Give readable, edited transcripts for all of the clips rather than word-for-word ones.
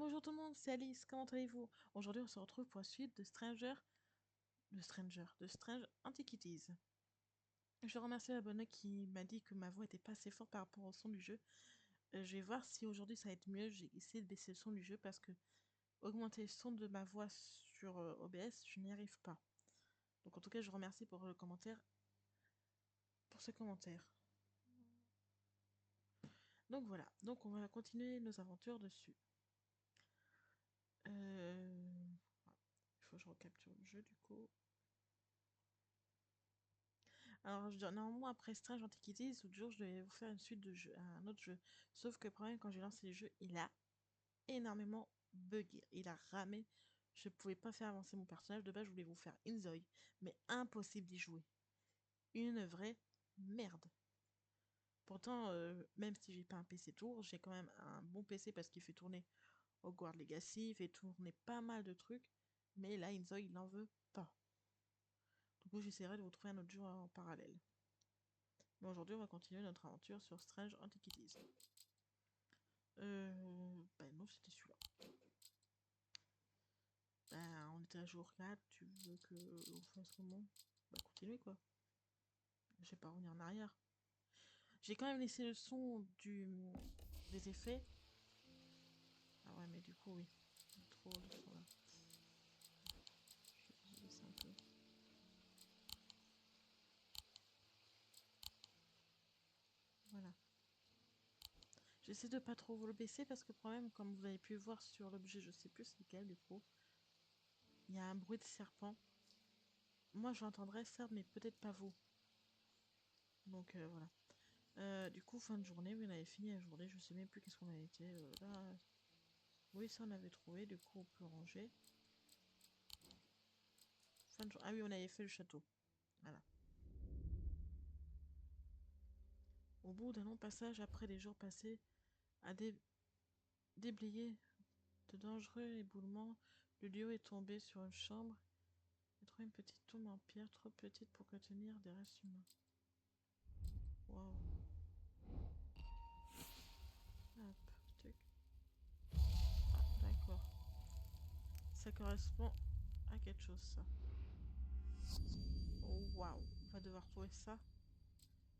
Bonjour tout le monde, c'est Alice, comment allez-vous? Aujourd'hui on se retrouve pour la suite de de Strange Antiquities. Je remercie l'abonné qui m'a dit que ma voix était pas assez forte par rapport au son du jeu. Je vais voir si aujourd'hui ça va être mieux, j'ai essayé de baisser le son du jeu parce que augmenter le son de ma voix sur OBS, je n'y arrive pas. Donc en tout cas je vous remercie pour le commentaire, pour ce commentaire. Donc voilà, donc on va continuer nos aventures dessus. Il faut que je recapture le jeu du coup. Alors, normalement, après Strange Antiquities, l'autre jour, je devais vous faire une suite de jeux, un autre jeu. Sauf que le problème, quand j'ai lancé le jeu, il a énormément bugué. Il a ramé. Je pouvais pas faire avancer mon personnage. De base, je voulais vous faire Inzoi. Mais impossible d'y jouer. Une vraie merde. Pourtant, même si j'ai pas un PC tour, j'ai quand même un bon PC parce qu'il fait tourner Hogwarts Legacy, il fait tourner pas mal de trucs. Mais là, Inzoi, il n'en veut pas. Du coup, j'essaierai de vous trouver un autre jeu en parallèle. Mais aujourd'hui, on va continuer notre aventure sur Strange Antiquities. Bah non, c'était celui-là. Bah, on était à jour 4, tu veux que on fasse comment? Bah, continuer quoi. Je vais pas revenir en arrière. J'ai quand même laissé le son des effets. Ah ouais, mais du coup, oui. Trop de son là. Je vais baisser un peu. Voilà. J'essaie de pas trop vous le baisser parce que le problème, comme vous avez pu voir sur l'objet, je sais plus c'est lequel du coup, il y a un bruit de serpent. Moi, j'entendrais ça, mais peut-être pas vous. Donc voilà. Du coup, fin de journée, oui, on avait fini la journée, je sais même plus qu'est-ce qu'on a été. Là, oui, ça on avait trouvé, du coup on peut ranger. Ah oui, on avait fait le château. Voilà. Au bout d'un long passage, après des jours passés à déblayer de dangereux éboulements, le lieu est tombé sur une chambre et trouvé une petite tombe en pierre trop petite pour contenir des restes humains. Waouh. Hop, tuc. Ah, d'accord. Ça correspond à quelque chose, ça. Oh, waouh. On va devoir trouver ça.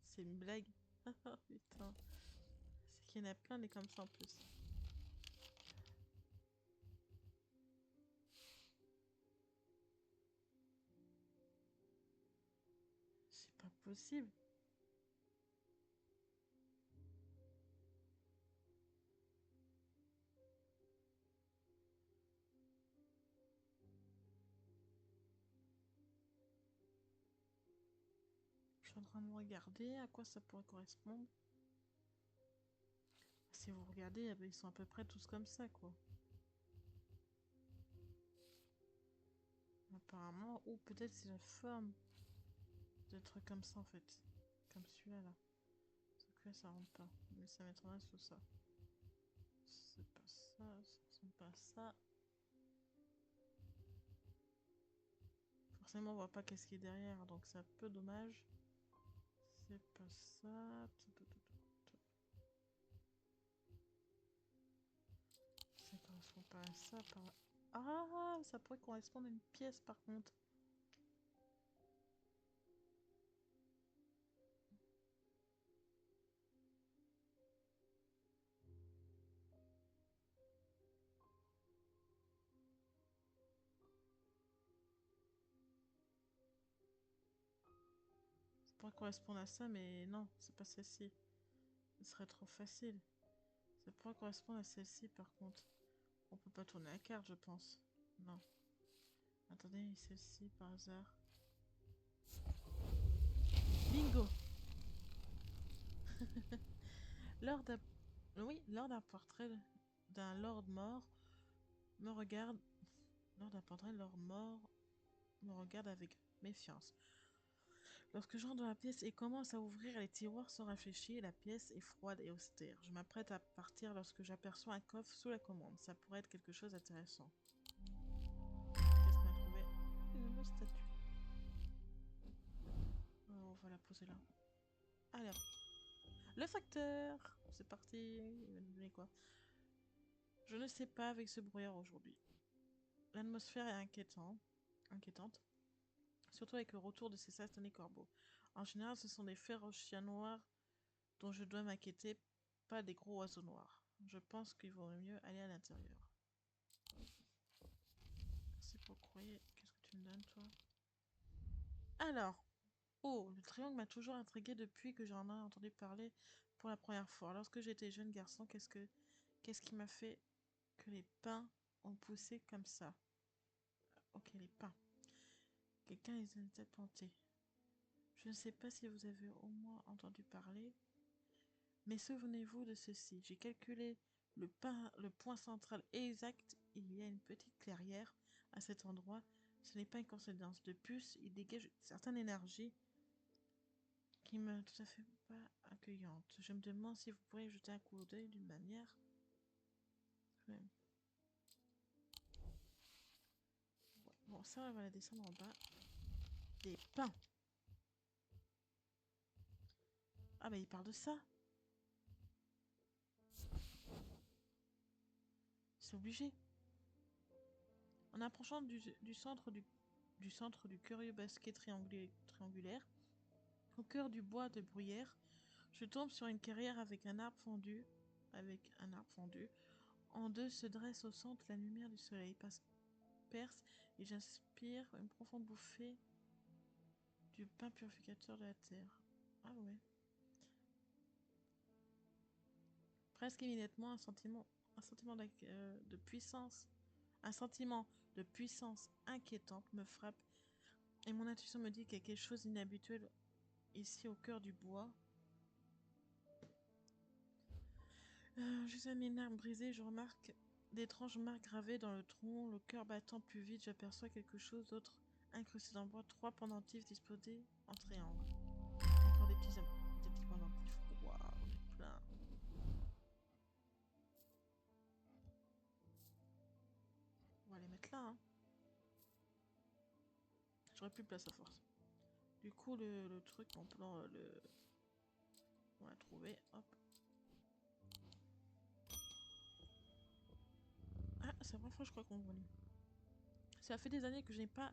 C'est une blague. Oh putain. C'est qu'il y en a plein des comme ça en plus. C'est pas possible. Je suis en train de regarder à quoi ça pourrait correspondre. Si vous regardez, ils sont à peu près tous comme ça, quoi. Apparemment, ou peut-être c'est la forme de trucs comme ça en fait. Comme celui-là là. Sauf que là, ça rentre pas. Mais ça m'étonnerait sous ça. C'est pas ça, ça ressemble pas à ça. Forcément, on voit pas qu'est-ce qui est derrière, donc c'est un peu dommage. C'est pas ça. Ça correspond pas à ça. Ah, ça pourrait correspondre à une pièce par contre. Ça pourrait correspondre à ça, mais non, c'est pas celle-ci. Ce serait trop facile. Ça pourrait correspondre à celle-ci par contre. On peut pas tourner la carte, je pense. Non. Attendez, celle-ci par hasard. Bingo. Lors d'un... Oui, lors d'un portrait d'un lord mort me regarde... Lors d'un portrait, le lord mort me regarde avec méfiance. Lorsque j'entre dans la pièce et commence à ouvrir les tiroirs sans réfléchir, la pièce est froide et austère. Je m'apprête à partir lorsque j'aperçois un coffre sous la commande. Ça pourrait être quelque chose d'intéressant. Qu'est-ce qu'on a trouvé? Une statue. Oh, on va la poser là. Allez, le facteur. C'est parti. Il va nous donner quoi? Je ne sais pas avec ce brouillard aujourd'hui. L'atmosphère est inquiétante, surtout avec le retour de ces satanés corbeaux. En général, ce sont des féroces chiens noirs dont je dois m'inquiéter, pas des gros oiseaux noirs. Je pense qu'il vaudrait mieux aller à l'intérieur. C'est pour courrier. Qu'est-ce que tu me donnes, toi? Alors, oh, le triangle m'a toujours intrigué depuis que j'en ai entendu parler pour la première fois. Lorsque j'étais jeune garçon, qu'est-ce qui m'a fait que les pins ont poussé comme ça? Ok, les pins. Quelqu'un les a peut-être plantés. Je ne sais pas si vous avez au moins entendu parler, mais souvenez-vous de ceci. J'ai calculé le point central exact. Il y a une petite clairière à cet endroit. Ce n'est pas une coïncidence. De plus, il dégage une certaine énergie qui me tout à fait pas accueillante. Je me demande si vous pourriez jeter un coup d'œil d'une manière. Ouais. Bon, ça, on va la descendre en bas. Des pins. Ah, bah, il parle de ça. C'est obligé. En approchant du centre du curieux basket triangulaire, au cœur du bois de bruyère, je tombe sur une carrière avec un arbre fendu. En deux se dresse au centre la lumière du soleil perce et j'inspire une profonde bouffée du pain purificateur de la terre. Ah ouais. Presque immédiatement, un sentiment de puissance inquiétante me frappe et mon intuition me dit qu'il y a quelque chose d'inhabituel ici au cœur du bois. Jusqu'à mes nerfs brisés, je remarque d'étranges marques gravées dans le tronc, le cœur battant plus vite, j'aperçois quelque chose d'autre incrusté dans le bois, trois pendentifs disposés en triangle. Encore des petits pendentifs. Waouh, on est plein. On va les mettre là, hein. J'aurais plus de place à force. Du coup, le truc, on l'a trouvé. Hop. Ah, c'est la première fois, je crois qu'on voit. Ça fait des années que je n'ai pas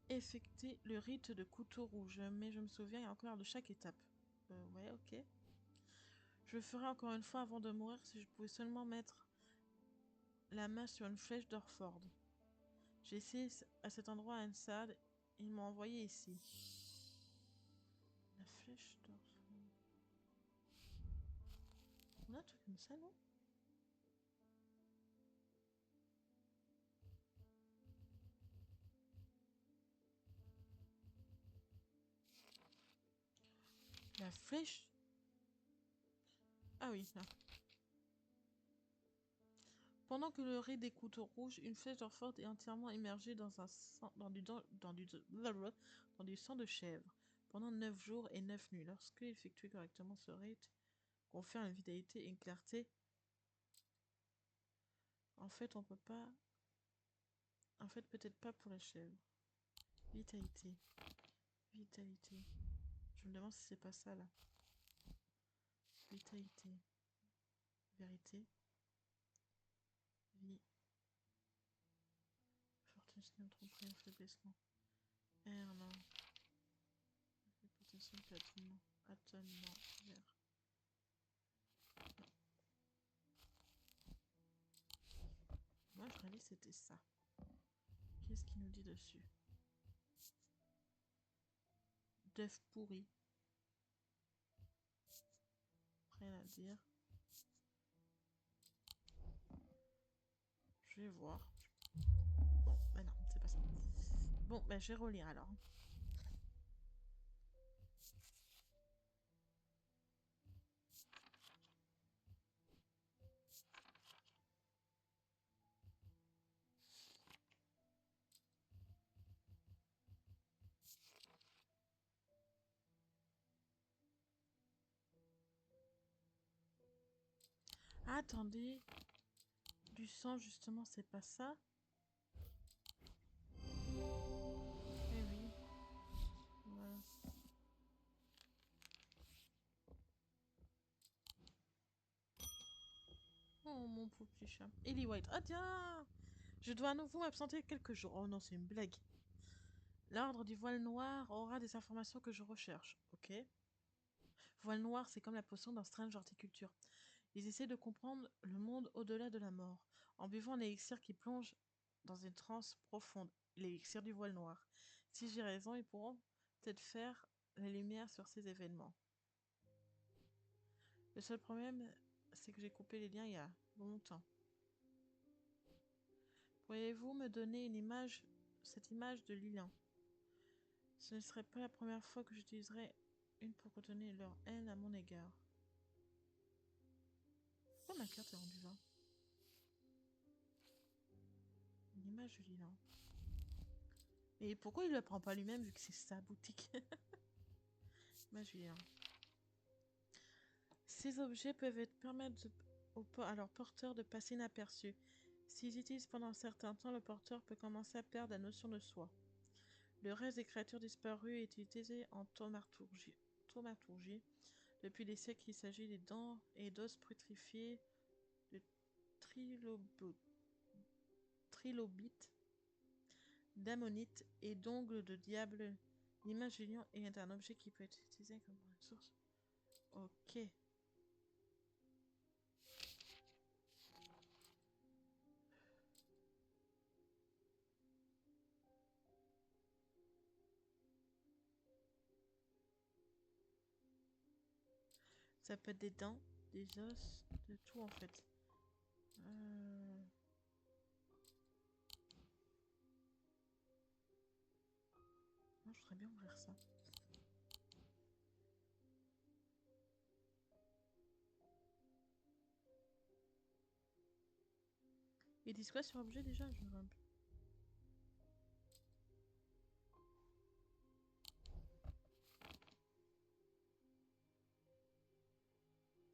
effectué le rite de couteau rouge, mais je me souviens encore de chaque étape. Ouais, ok. Je le ferai encore une fois avant de mourir si je pouvais seulement mettre la main sur une flèche d'Orford. J'ai essayé à cet endroit à Ansad, ils m'ont envoyé ici. La flèche d'Orford. On a un truc comme ça, non? La flèche. Ah oui, là. Pendant que le riz des couteaux rouges, une flèche d'Orford est entièrement immergée dans du sang de chèvre pendant 9 jours et 9 nuits. Lorsque effectué correctement, ce rite confère une vitalité et une clarté. En fait, on peut pas. En fait, peut-être pas pour la chèvre. Vitalité. Vitalité. Je me demande si c'est pas ça là. Vitalité. Vérité. Vie. Fortune, sinon tromperie, affaiblissement. R, non. Potentiel, platonnement. Attonnement. Vert. Moi, je réalise c'était ça. Qu'est-ce qu'il nous dit dessus? D'œuf pourri. Rien à dire. Je vais voir. Bon, bah non, c'est pas ça. Bon, bah je vais relire alors. Attendez. Du sang, justement, c'est pas ça. Eh oui. Voilà. Oh, mon pauvre petit chat. Ellie White. Ah, tiens! Je dois à nouveau m'absenter quelques jours. Oh non, c'est une blague. L'ordre du voile noir aura des informations que je recherche. Ok. Voile noir, c'est comme la potion dans Strange Horticulture. Ils essaient de comprendre le monde au-delà de la mort, en buvant un élixir qui plonge dans une transe profonde, l'élixir du voile noir. Si j'ai raison, ils pourront peut-être faire la lumière sur ces événements. Le seul problème, c'est que j'ai coupé les liens il y a longtemps. Pourriez-vous me donner une image, cette image de Lilan? Ce ne serait pas la première fois que j'utiliserais une pour contenir leur haine à mon égard. Pourquoi ma carte est rendue là? Une image de Lilan. Et pourquoi il ne la prend pas lui-même vu que c'est sa boutique? Image de Lilan. Ces objets peuvent permettre à leur porteur de passer inaperçu. S'ils utilisent pendant un certain temps, le porteur peut commencer à perdre la notion de soi. Le reste des créatures disparues est utilisé en thaumaturgie. Depuis des siècles, il s'agit des dents et d'os putrifiés, de trilobites, d'ammonites et d'ongles de diable. L'image du lion est un objet qui peut être utilisé comme ressource. Ok. Ça peut être des dents, des os, de tout en fait. Moi, je voudrais bien ouvrir ça. Ils disent quoi sur objet déjà? Je vois un peu.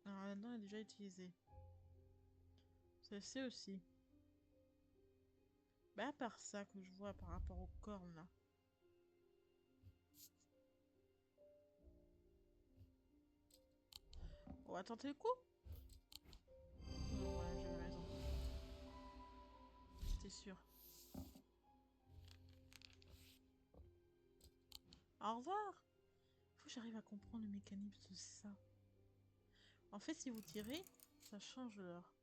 Alors là-dedans est déjà utilisé. Celle-ci aussi. Bah à part ça que je vois par rapport aux cornes là. On va tenter le coup? Non, ouais, j'avais raison. J'étais sûre. Au revoir! Faut que j'arrive à comprendre le mécanisme de ça. En fait, si vous tirez, ça change l'heure.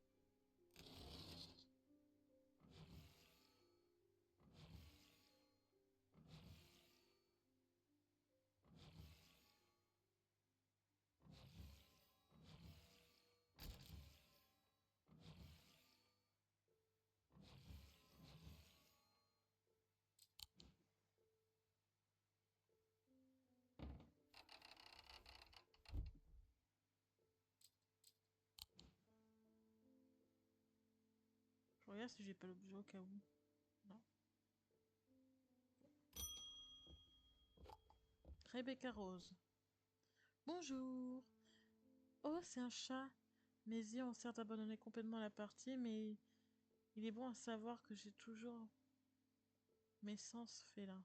Je regarde si j'ai pas l'objet au cas où. Non. Rebecca Rose. Bonjour. Oh, c'est un chat. Mes yeux ont certes abandonné complètement la partie, mais il est bon à savoir que j'ai toujours mes sens félins.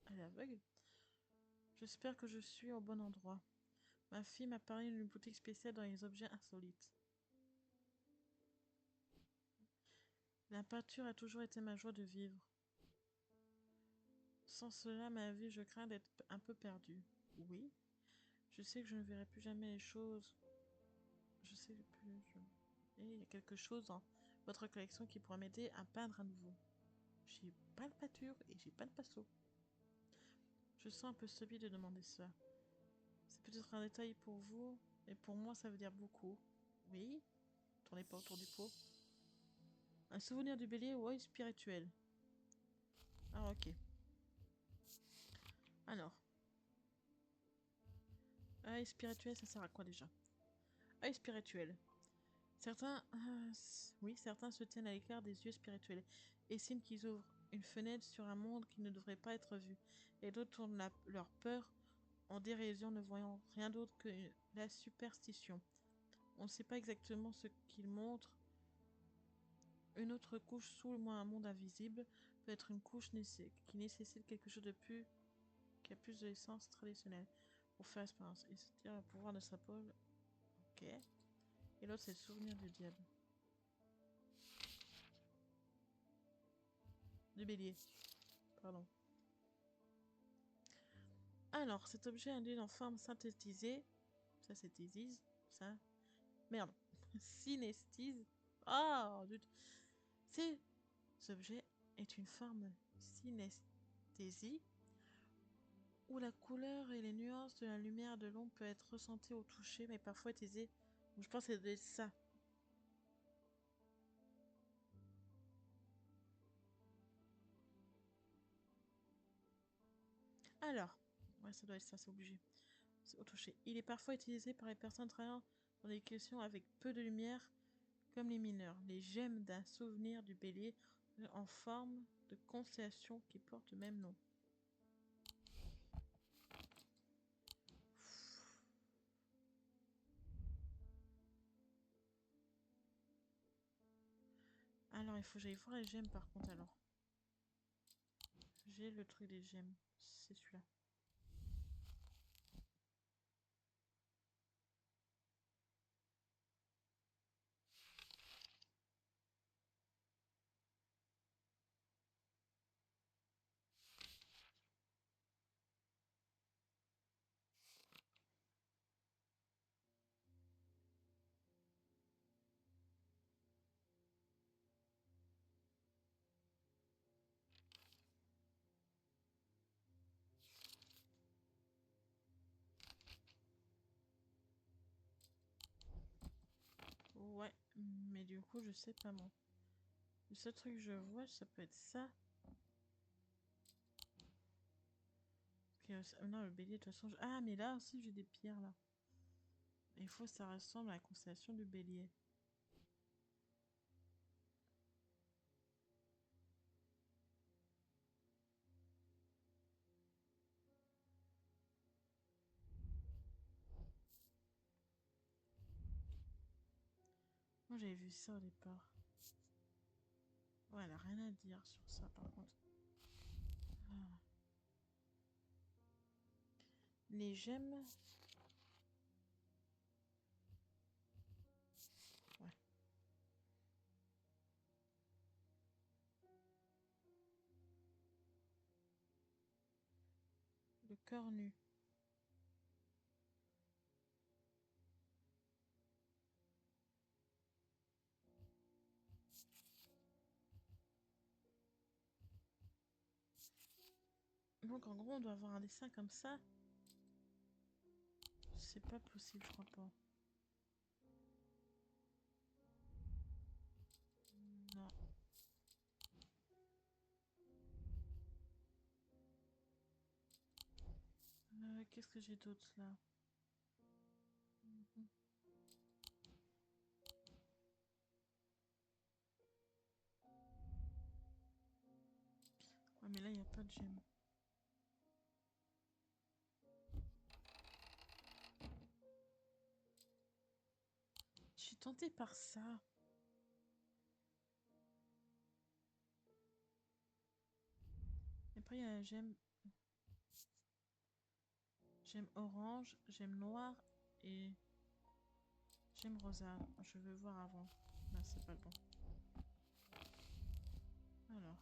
Elle est aveugle? J'espère que je suis au bon endroit. Ma fille m'a parlé d'une boutique spéciale dans les objets insolites. La peinture a toujours été ma joie de vivre. Sans cela, ma vie, je crains d'être un peu perdue. Oui, je sais que je ne verrai plus jamais les choses. Je sais plus. Et il y a quelque chose dans votre collection qui pourra m'aider à peindre à nouveau. J'ai pas de peinture et j'ai pas de pinceau. Je sens un peu stupide de demander ça. C'est peut-être un détail pour vous, mais pour moi, ça veut dire beaucoup. Oui, tournez pas autour du pot. Un souvenir du bélier ou œil spirituel. Ah, ok. Alors. Œil spirituel, ça sert à quoi déjà? Œil spirituel. Certains, oui, certains se tiennent à l'écart des yeux spirituels, estiment qu'ils ouvrent une fenêtre sur un monde qui ne devrait pas être vu, et d'autres tournent leur peur en dérision, ne voyant rien d'autre que la superstition. On ne sait pas exactement ce qu'ils montrent. Une autre couche sous un monde invisible peut être une couche qui nécessite quelque chose de plus, qui a plus de l'essence traditionnelle pour faire expérience. Et c'est-à-dire le pouvoir de sa pôle. Ok. Et l'autre, c'est le souvenir du diable. Du bélier. Pardon. Alors, cet objet induit en forme synthétisée. Ça, c'est thésise. Ça. Merde. Synesthésie. Ah, zut. Cet objet est une forme synesthésie où la couleur et les nuances de la lumière de l'ombre peuvent être ressenties au toucher, mais parfois utilisées. Je pense que c'est ça. Alors, ouais, ça doit être ça, c'est obligé. C'est au toucher. Il est parfois utilisé par les personnes travaillant dans des questions avec peu de lumière, comme les mineurs. Les gemmes d'un souvenir du bélier en forme de constellation qui porte le même nom. Alors, il faut que j'aille voir les gemmes par contre alors. J'ai le truc des gemmes. C'est celui-là. Ouais, mais du coup, je sais pas moi. Le seul truc que je vois, ça peut être ça. Non, le bélier, de toute façon. Ah, mais là aussi, j'ai des pierres là. Il faut que ça ressemble à la constellation du bélier. Moi, j'avais vu ça au départ. Ouais, elle a rien à dire sur ça par contre. Ah. Les gemmes. Ouais. Le corps nu. Donc en gros, on doit avoir un dessin comme ça. C'est pas possible, je crois pas. Non. Qu'est-ce que j'ai d'autre là? Mhm. Ouais, mais là, il n'y a pas de gemmes. Je suis tentée par ça. Et après, il y a la gemme. Gemme orange, gemme noire et gemme rosa. Je veux voir avant. Là, c'est pas le bon. Alors.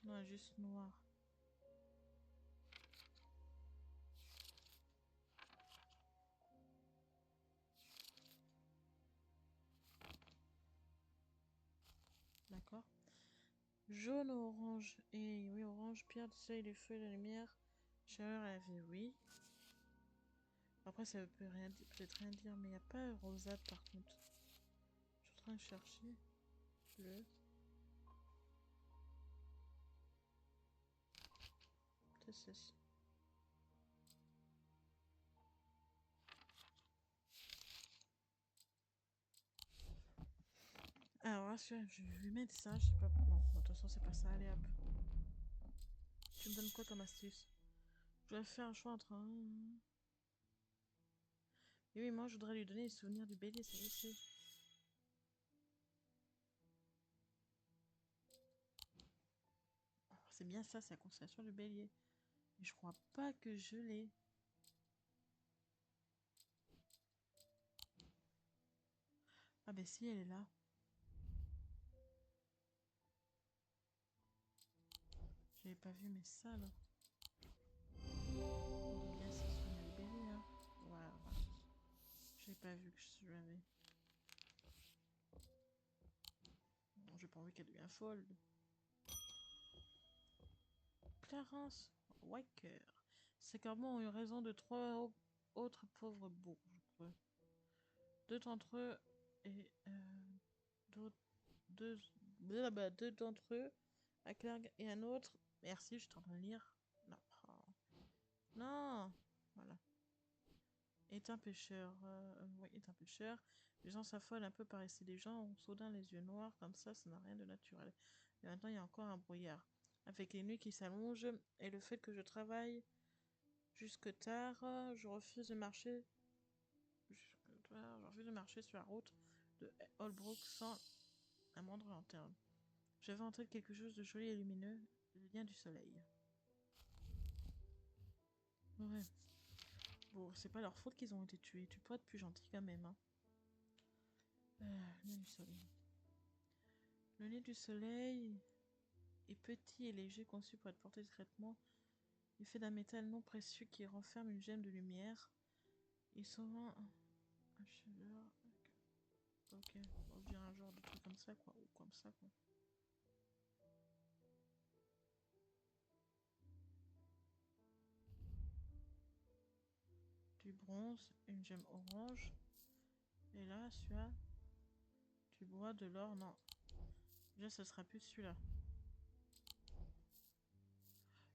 Non, juste noir. D'accord. Jaune, orange. Et oui, orange, pierre, soleil, les feux, la lumière. Chaleur à la vie, oui. Après, ça peut rien dire, peut-être rien dire, mais il n'y a pas rosade par contre. Je suis en train de chercher. Bleu. Peut-être ceci. Alors, là, je vais lui mettre ça, je sais pas. Non, de toute façon, c'est pas ça. Allez hop. Tu me donnes quoi comme astuce? Je dois faire un choix entre un. Et oui, moi, je voudrais lui donner les souvenirs du bélier, ça je sais. C'est bien ça, c'est la constellation du bélier. Mais je crois pas que je l'ai. Ah, ben si, elle est là. J'avais pas vu, mais ça là. Il est assez soigné le bébé, hein. Voilà. J'ai pas vu que je l'avais. J'ai pas envie qu'elle devienne folle. Clarence Walker. Ces corbeaux ont eu raison de trois autres pauvres beaux, je crois. Deux d'entre eux et deux, deux d'entre eux, à Clergue et un autre. Merci, je t'en lire. Non. Oh. Non. Voilà. Est un pêcheur. Oui, est un pêcheur. Les gens s'affolent un peu par ici. Les gens ont soudain les yeux noirs, comme ça n'a rien de naturel. Et maintenant, il y a encore un brouillard. Avec les nuits qui s'allongent et le fait que je travaille jusque tard, je refuse de marcher. Je refuse de marcher sur la route de Holbrook sans un moindre lanterne. Je vais entrer quelque chose de joli et lumineux, le lien du soleil. Ouais. Bon, c'est pas leur faute qu'ils ont été tués. Tu peux être plus gentil quand même, hein. Le nez du soleil. Le nez du soleil est petit et léger, conçu pour être porté discrètement. Il est fait d'un métal non précieux qui renferme une gemme de lumière. Il est souvent un chaleur. Ok, on va dire un genre de truc comme ça, quoi. Ou comme ça, quoi. Du bronze, une gemme orange. Et là, celui-là, du bois, de l'or, non. Déjà, ce sera plus celui-là.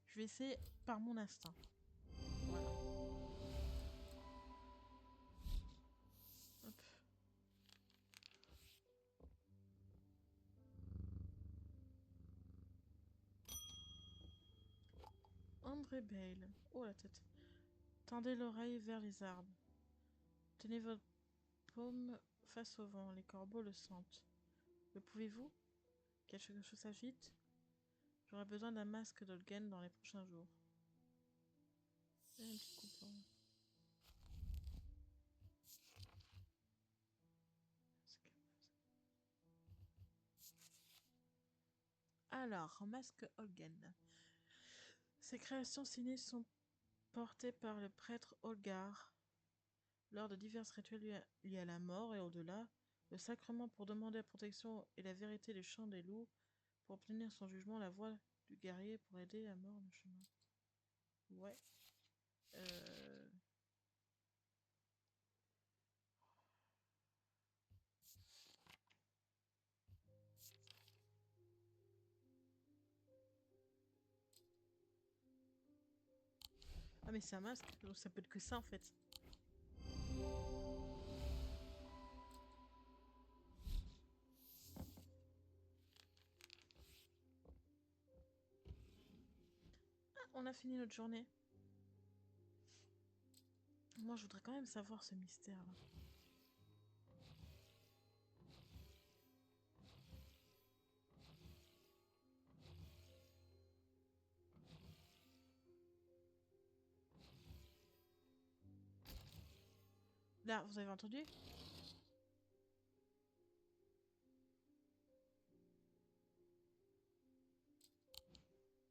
Je vais essayer par mon instinct. Voilà. Hop. André Bale. Oh la tête. Tendez l'oreille vers les arbres. Tenez votre paume face au vent. Les corbeaux le sentent. Le pouvez-vous? Quelque chose s'agite? J'aurai besoin d'un masque d'Olgen dans les prochains jours. Un petit coupon. Alors, masque Olgen. Ces créations signées sont portées par le prêtre Olgar lors de divers rituels liés à la mort et au-delà, le sacrement pour demander la protection et la vérité des chants des loups, pour obtenir son jugement, la voix du guerrier pour aider la mort le chemin. Ouais. Ah mais c'est un masque, donc ça peut être que ça en fait. Ah, on a fini notre journée. Moi je voudrais quand même savoir ce mystère là. Là, vous avez entendu?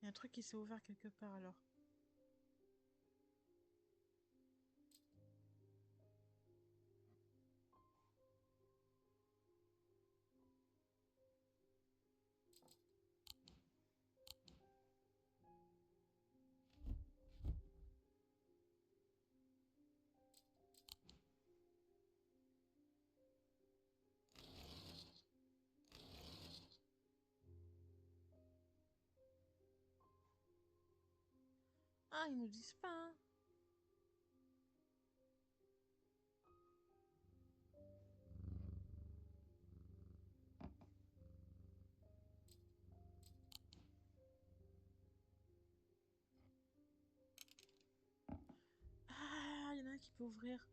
Il y a un truc qui s'est ouvert quelque part alors. Ah, ils nous disent pas, hein. Ah, il y en a un qui peut ouvrir.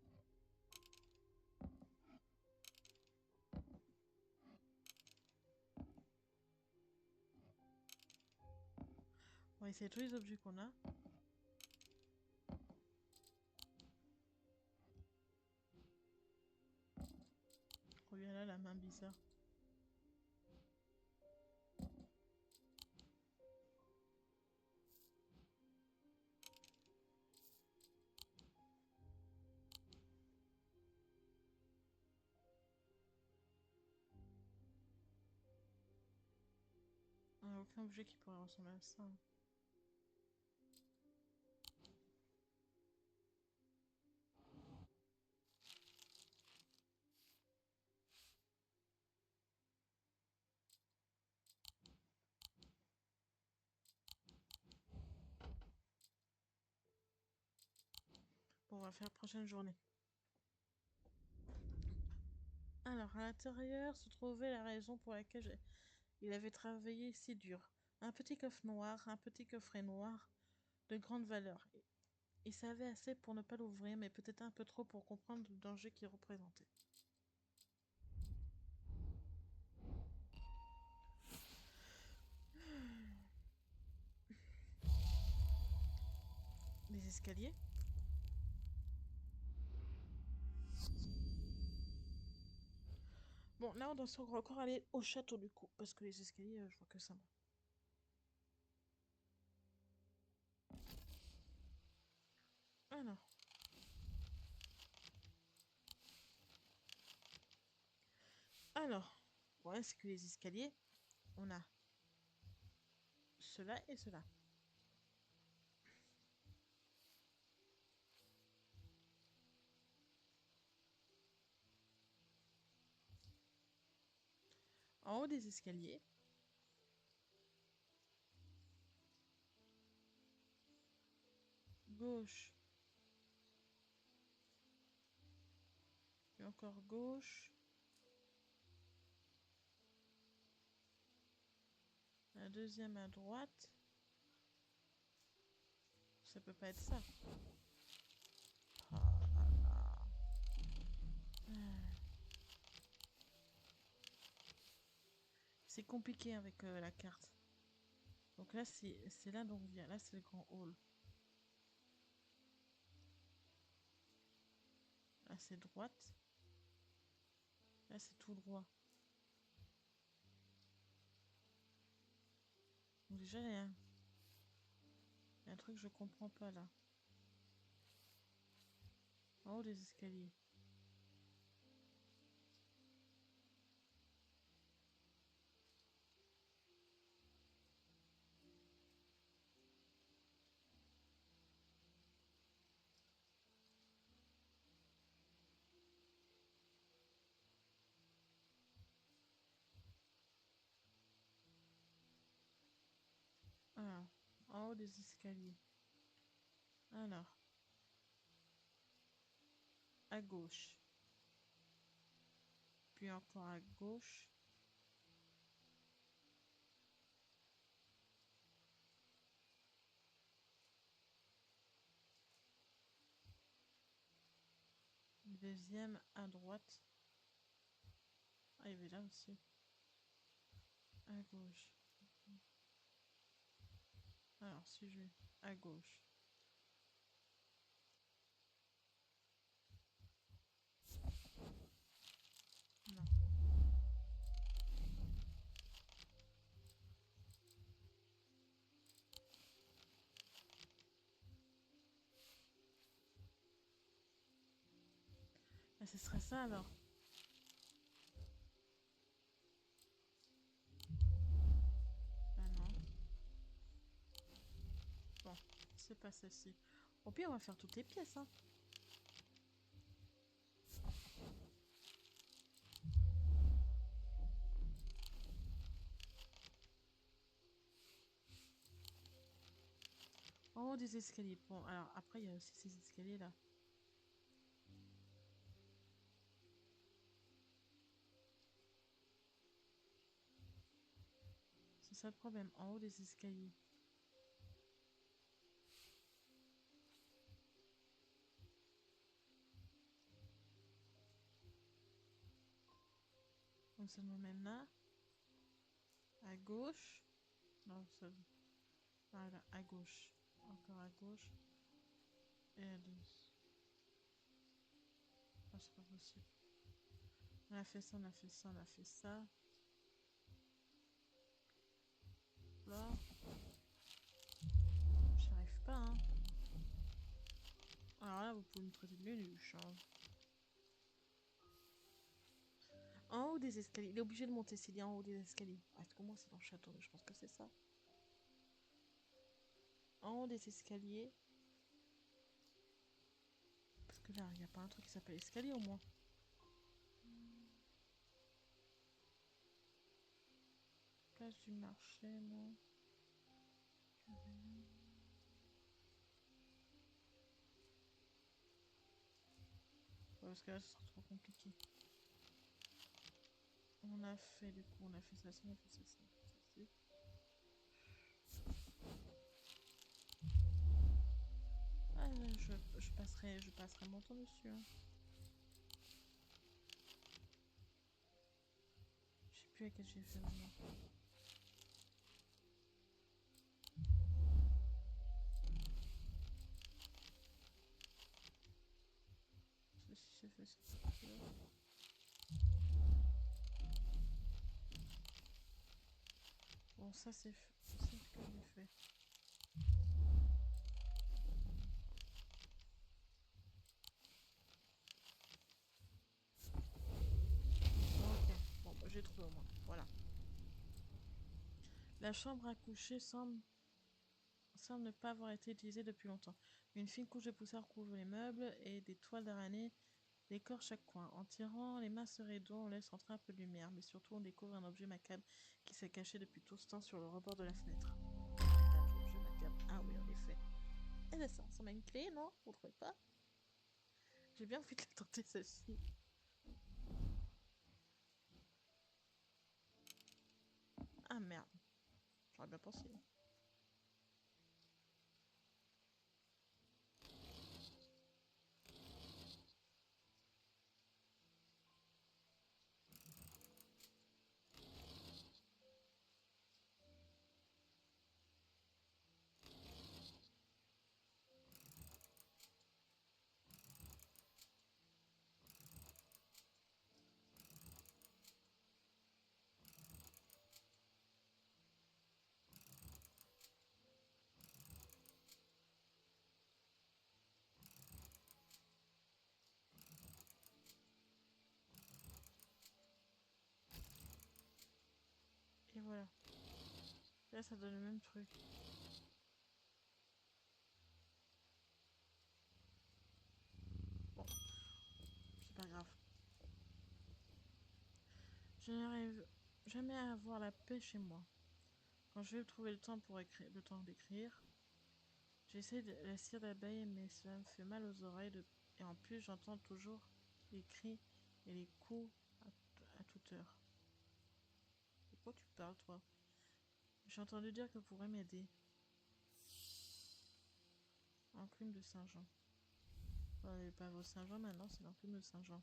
On va essayer tous les objets qu'on a. Reviens là, la main bizarre. a aucun objet qui pourrait ressembler à ça. Bon, on va faire la prochaine journée. Alors, à l'intérieur se trouvait la raison pour laquelle il avait travaillé si dur. Un petit coffre noir, un petit coffret noir de grande valeur. Il savait assez pour ne pas l'ouvrir, mais peut-être un peu trop pour comprendre le danger qu'il représentait. Les escaliers. Bon, là, on doit encore aller au château du coup, parce que les escaliers, je vois que ça. Alors. Alors, ouais, c'est que les escaliers, on a cela et cela. En haut des escaliers, gauche, puis encore gauche, la deuxième à droite. Ça peut pas être ça. Oh là là. C'est compliqué avec la carte. Donc là, c'est là donc vient. Là, c'est le grand hall. Là, c'est droite. Là, c'est tout droit. Donc déjà, il y a un truc que je comprends pas là. En haut des escaliers. Alors, en haut des escaliers. Alors, à gauche. Puis encore à gauche. Deuxième à droite. Ah, il y avait là aussi. À gauche. Alors, si je vais à gauche. Non. Ah, ce serait ça alors. Ah non. Bon, c'est pas celle-ci. Au pire, on va faire toutes les pièces, hein. En haut des escaliers. Bon, alors après, il y a aussi ces escaliers là. C'est ça le problème. En haut des escaliers. Donc ça nous mène là. À gauche. Non, ça. Voilà, à gauche. Encore à gauche. Et à deux. Ah, c'est pas possible. On a fait ça, on a fait ça, on a fait ça. Là. J'y arrive pas, hein. Alors là, vous pouvez me traiter de nunuche, hein. En haut des escaliers. Il est obligé de monter s'il est en haut des escaliers. Est-ce que moi c'est dans le château? Mais je pense que c'est ça. En haut des escaliers. Parce que là, il n'y a pas un truc qui s'appelle escalier au moins. Place du marché, non. Ouais, parce que là, ce sera trop compliqué. On a fait, du coup, on a fait ça, on a fait ça, on a fait ça. Ah, je passerai mon temps dessus. Hein. Je sais plus à quel j'ai fait maintenant. Si j'ai fait ça. Bon, ça c'est ce que j'ai fait. Ok, bon, bah, j'ai trouvé au moins. Voilà. La chambre à coucher semble ne pas avoir été utilisée depuis longtemps. Une fine couche de poussière couvre les meubles et des toiles d'araignée décorent chaque coin. En tirant les masses rideaux, on laisse entrer un peu de lumière, mais surtout on découvre un objet macabre qui s'est caché depuis tout ce temps sur le rebord de la fenêtre. Un objet macabre. Ah oui, en effet. Eh ben ça ressemble à une clé, non? Vous trouvez pas? J'ai bien envie de la tenter celle-ci. Ah merde, j'aurais bien pensé. Et voilà. Là, ça donne le même truc. Bon, c'est pas grave. Je n'arrive jamais à avoir la paix chez moi. Quand je vais trouver le temps d'écrire, j'essaie de la cire d'abeille, mais cela me fait mal aux oreilles. Et en plus, j'entends toujours les cris et les coups à toute heure. De quoi tu parles, toi? J'ai entendu dire que pourrait m'aider. Enclume de Saint-Jean. Pas vos Saint-Jean maintenant, c'est l'enclume de Saint-Jean.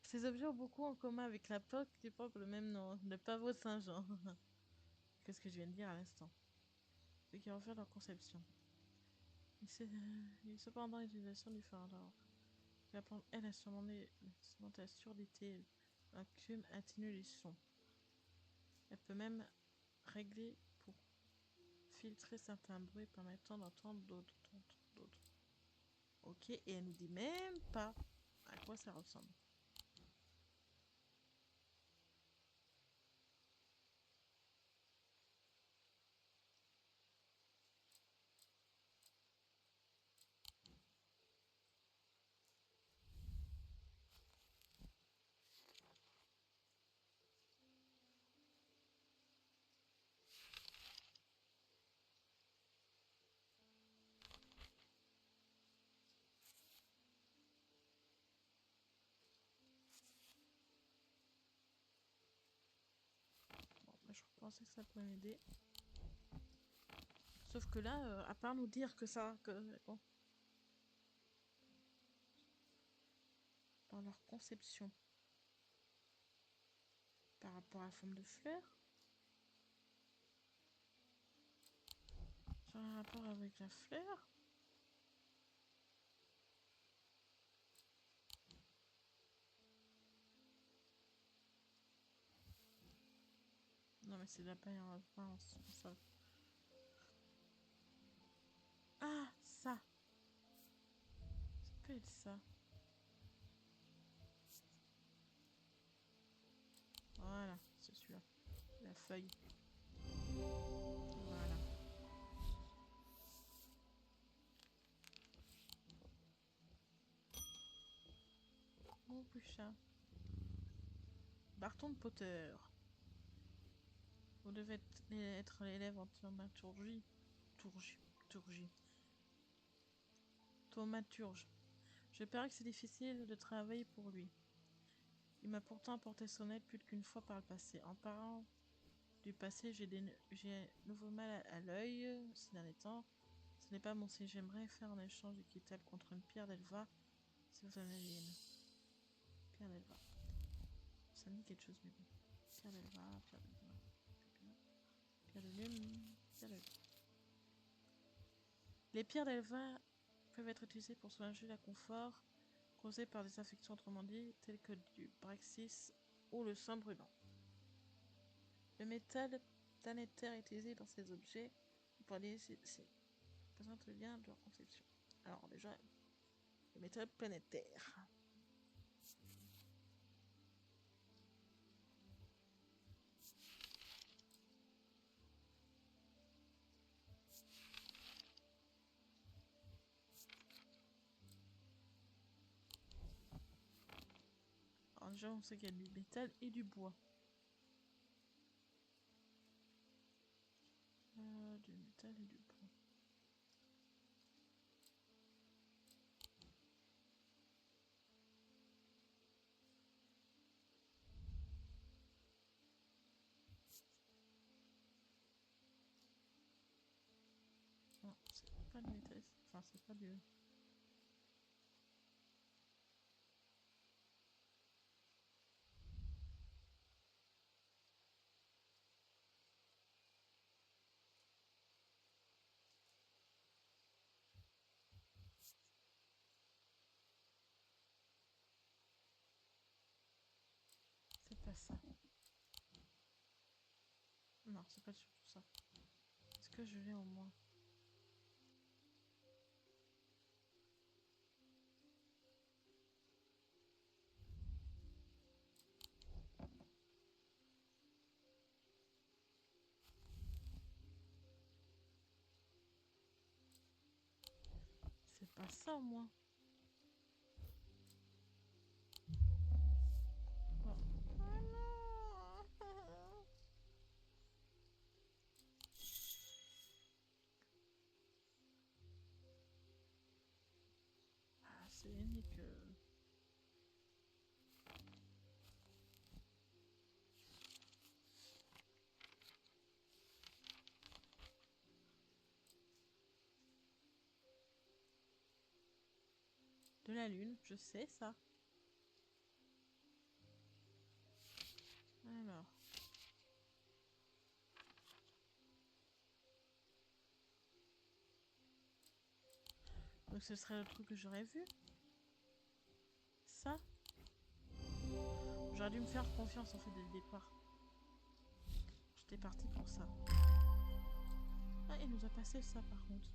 Ces objets ont beaucoup en commun avec la POC qui porte le même nom, le pavot Saint-Jean. Qu'est-ce que je viens de dire à l'instant? Ce qui refait leur conception. Il est cependant l'utilisation différente. Alors, la plante, elle, a surmonté la surdité. L'enclume atténue les sons. Elle peut même régler pour filtrer certains bruits permettant d'entendre d'autres. Ok, et elle nous dit même pas à quoi ça ressemble. Bon, bah, je pensais que ça pouvait m'aider. Sauf que là, à part nous dire que ça, que bon, dans leur conception par rapport à la forme de fleur, ça a un rapport avec la fleur. Non mais c'est de la paille en ça. Ah, ça. Ça peut être ça. Voilà, c'est celui-là. La feuille. Voilà. Oh putain. Barton de Potter. Vous devez être l'élève en thaumaturgie. Tourgie. Thaumaturge. Je parie que c'est difficile de travailler pour lui. Il m'a pourtant porté son aide plus qu'une fois par le passé. En parlant du passé, j'ai nouveau mal à l'œil ces derniers temps. Ce n'est pas mon signe. J'aimerais faire un échange équitable contre une pierre d'Elva. Si vous en avez une. Pierre d'Elva. Ça me dit quelque chose, mais bon. Pierre d'Elva, pierre d'Elva. Pierre de lune, pierre d'Elva. Les pierres d'Elva peuvent être utilisées pour soulager l'inconfort causé par des infections, autrement dit, telles que du Braxis ou le sang brûlant. Le métal planétaire utilisé dans ces objets pour les présente le lien de leur conception. Alors déjà, le métal planétaire. Alors déjà, on sait qu'il y a du métal et du bois. Du métal et du bois. Non, c'est pas du métal. Enfin, c'est pas du... C'est pas ça. Non, c'est pas du tout ça. Est-ce que je l'ai au moins? C'est pas ça au moins. Oh. Oh non. Ah, c'est unique. De la lune, je sais ça. Alors. Donc ce serait le truc que j'aurais vu. Ça. J'aurais dû me faire confiance en fait dès le départ. J'étais partie pour ça. Ah, il nous a passé ça par contre.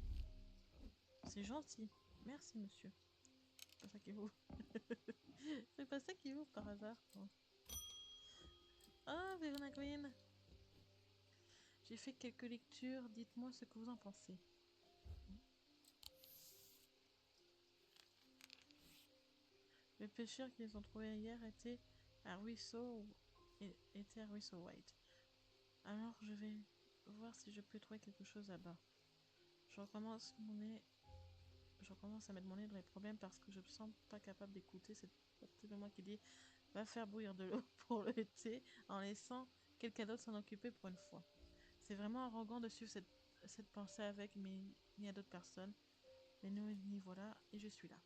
C'est gentil. Merci monsieur. C'est pas ça qui vaut. C'est pas ça qui vaut par hasard. Ah, Verona Green. J'ai fait quelques lectures. Dites-moi ce que vous en pensez. Le pêcheur qu'ils ont trouvé hier était à Ruisseau White. Alors je vais voir si je peux trouver quelque chose là-bas. Je recommence à mettre mon nez dans les problèmes parce que je me sens pas capable d'écouter cette partie de moi qui dit va faire bouillir de l'eau pour le thé en laissant quelqu'un d'autre s'en occuper pour une fois. C'est vraiment arrogant de suivre cette pensée avec, mais il y a d'autres personnes. Mais nous n'y voilà et je suis là.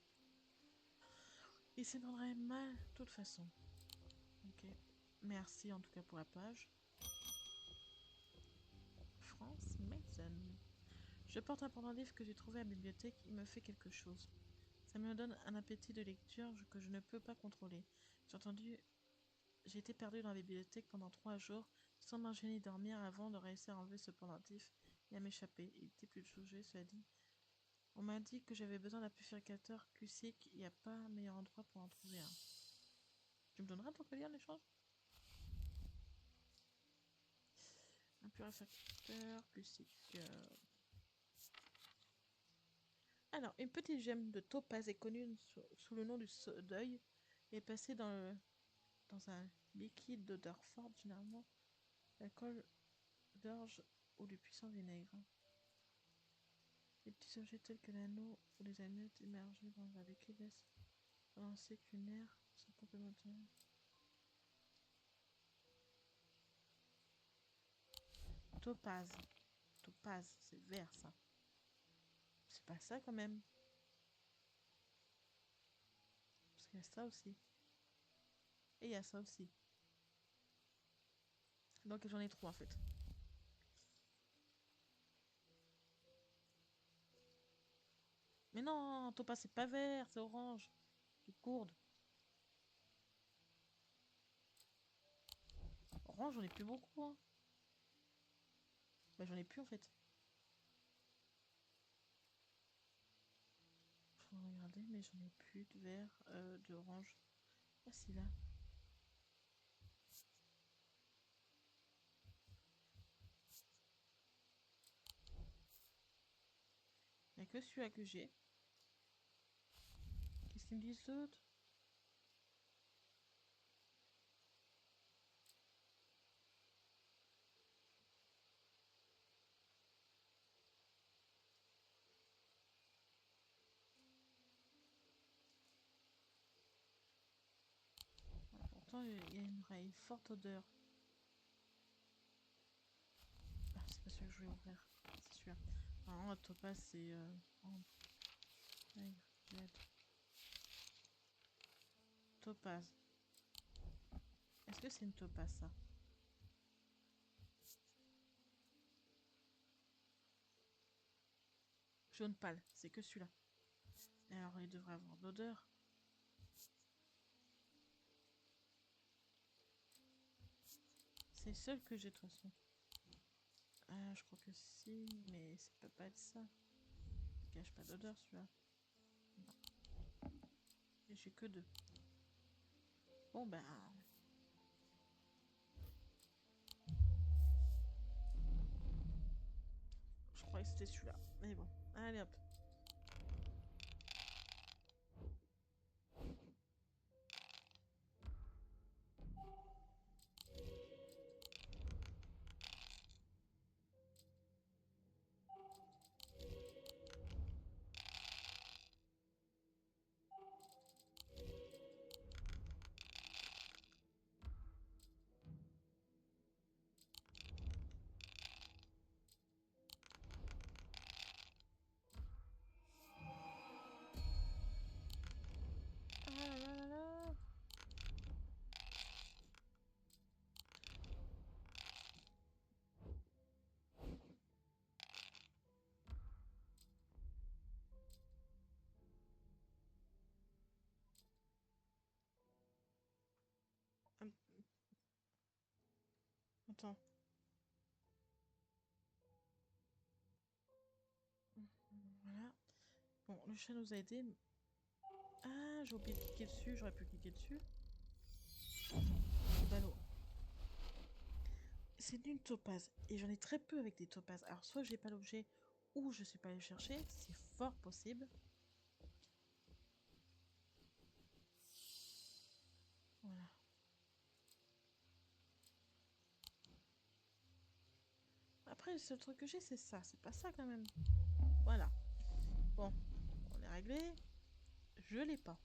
Il s'y prendrait mal de toute façon. Ok. Merci en tout cas pour la page. France Mason. Je porte un pendant livre que j'ai trouvé à la bibliothèque. Il me fait quelque chose. Ça me donne un appétit de lecture que je ne peux pas contrôler. J'ai été perdue dans la bibliothèque pendant 3 jours Sans m'ingénier dormir avant de réussir à enlever ce pendentif et à m'échapper. Il était plus jauger, cela dit. On m'a dit que j'avais besoin d'un purificateur QC, il n'y a pas meilleur endroit pour en trouver un. Tu me donneras ton collier en échange? Un purificateur QC. Alors, une petite gemme de topaz est connue sous le nom du deuil et est passée dans un liquide d'odeur forte, généralement l'alcool d'orge ou du puissant vinaigre. Les petits objets tels que l'anneau ou les allumettes immergés dans un liquide laissent penser qu'une aire sont complémentaires. Topaz. Topaz, c'est vert ça. C'est pas ça quand même. Parce qu'il y a ça aussi. Et il y a ça aussi. Donc j'en ai trois en fait. Mais non, topaz c'est pas vert, c'est orange. Tu courdes. Orange, j'en ai plus beaucoup. Hein. Bah j'en ai plus en fait. Faut regarder, mais j'en ai plus de vert, d'orange. Ah si là. Il n'y a que celui-là que j'ai. Qu'est-ce qu'ils me disent d'autres? Pourtant, il y a une forte odeur. Ah, c'est pas celui que je vais ouvrir. C'est celui-là. Alors, la topaz, c'est topaz. Est-ce que c'est une topaz, ça? Jaune pâle, c'est que celui-là. Alors, il devrait avoir de l'odeur. C'est le seul que j'ai de toute façon. Ah, je crois que si, mais ça peut pas être ça. Il cache pas d'odeur celui-là. Et j'ai que deux. Bon ben. Je croyais que c'était celui-là. Mais bon. Allez hop. Ah là là là. Attends. Voilà. Bon, le chat nous a aidés. Ah, j'ai oublié de cliquer dessus. J'aurais pu cliquer dessus. C'est ballot. C'est une topaz. Et j'en ai très peu avec des topazes. Alors, soit j'ai pas l'objet, ou je suis pas allé chercher. C'est fort possible. Voilà. Après, le seul truc que j'ai, c'est ça. C'est pas ça quand même. Voilà. Bon, on est réglé. Je l'ai pas.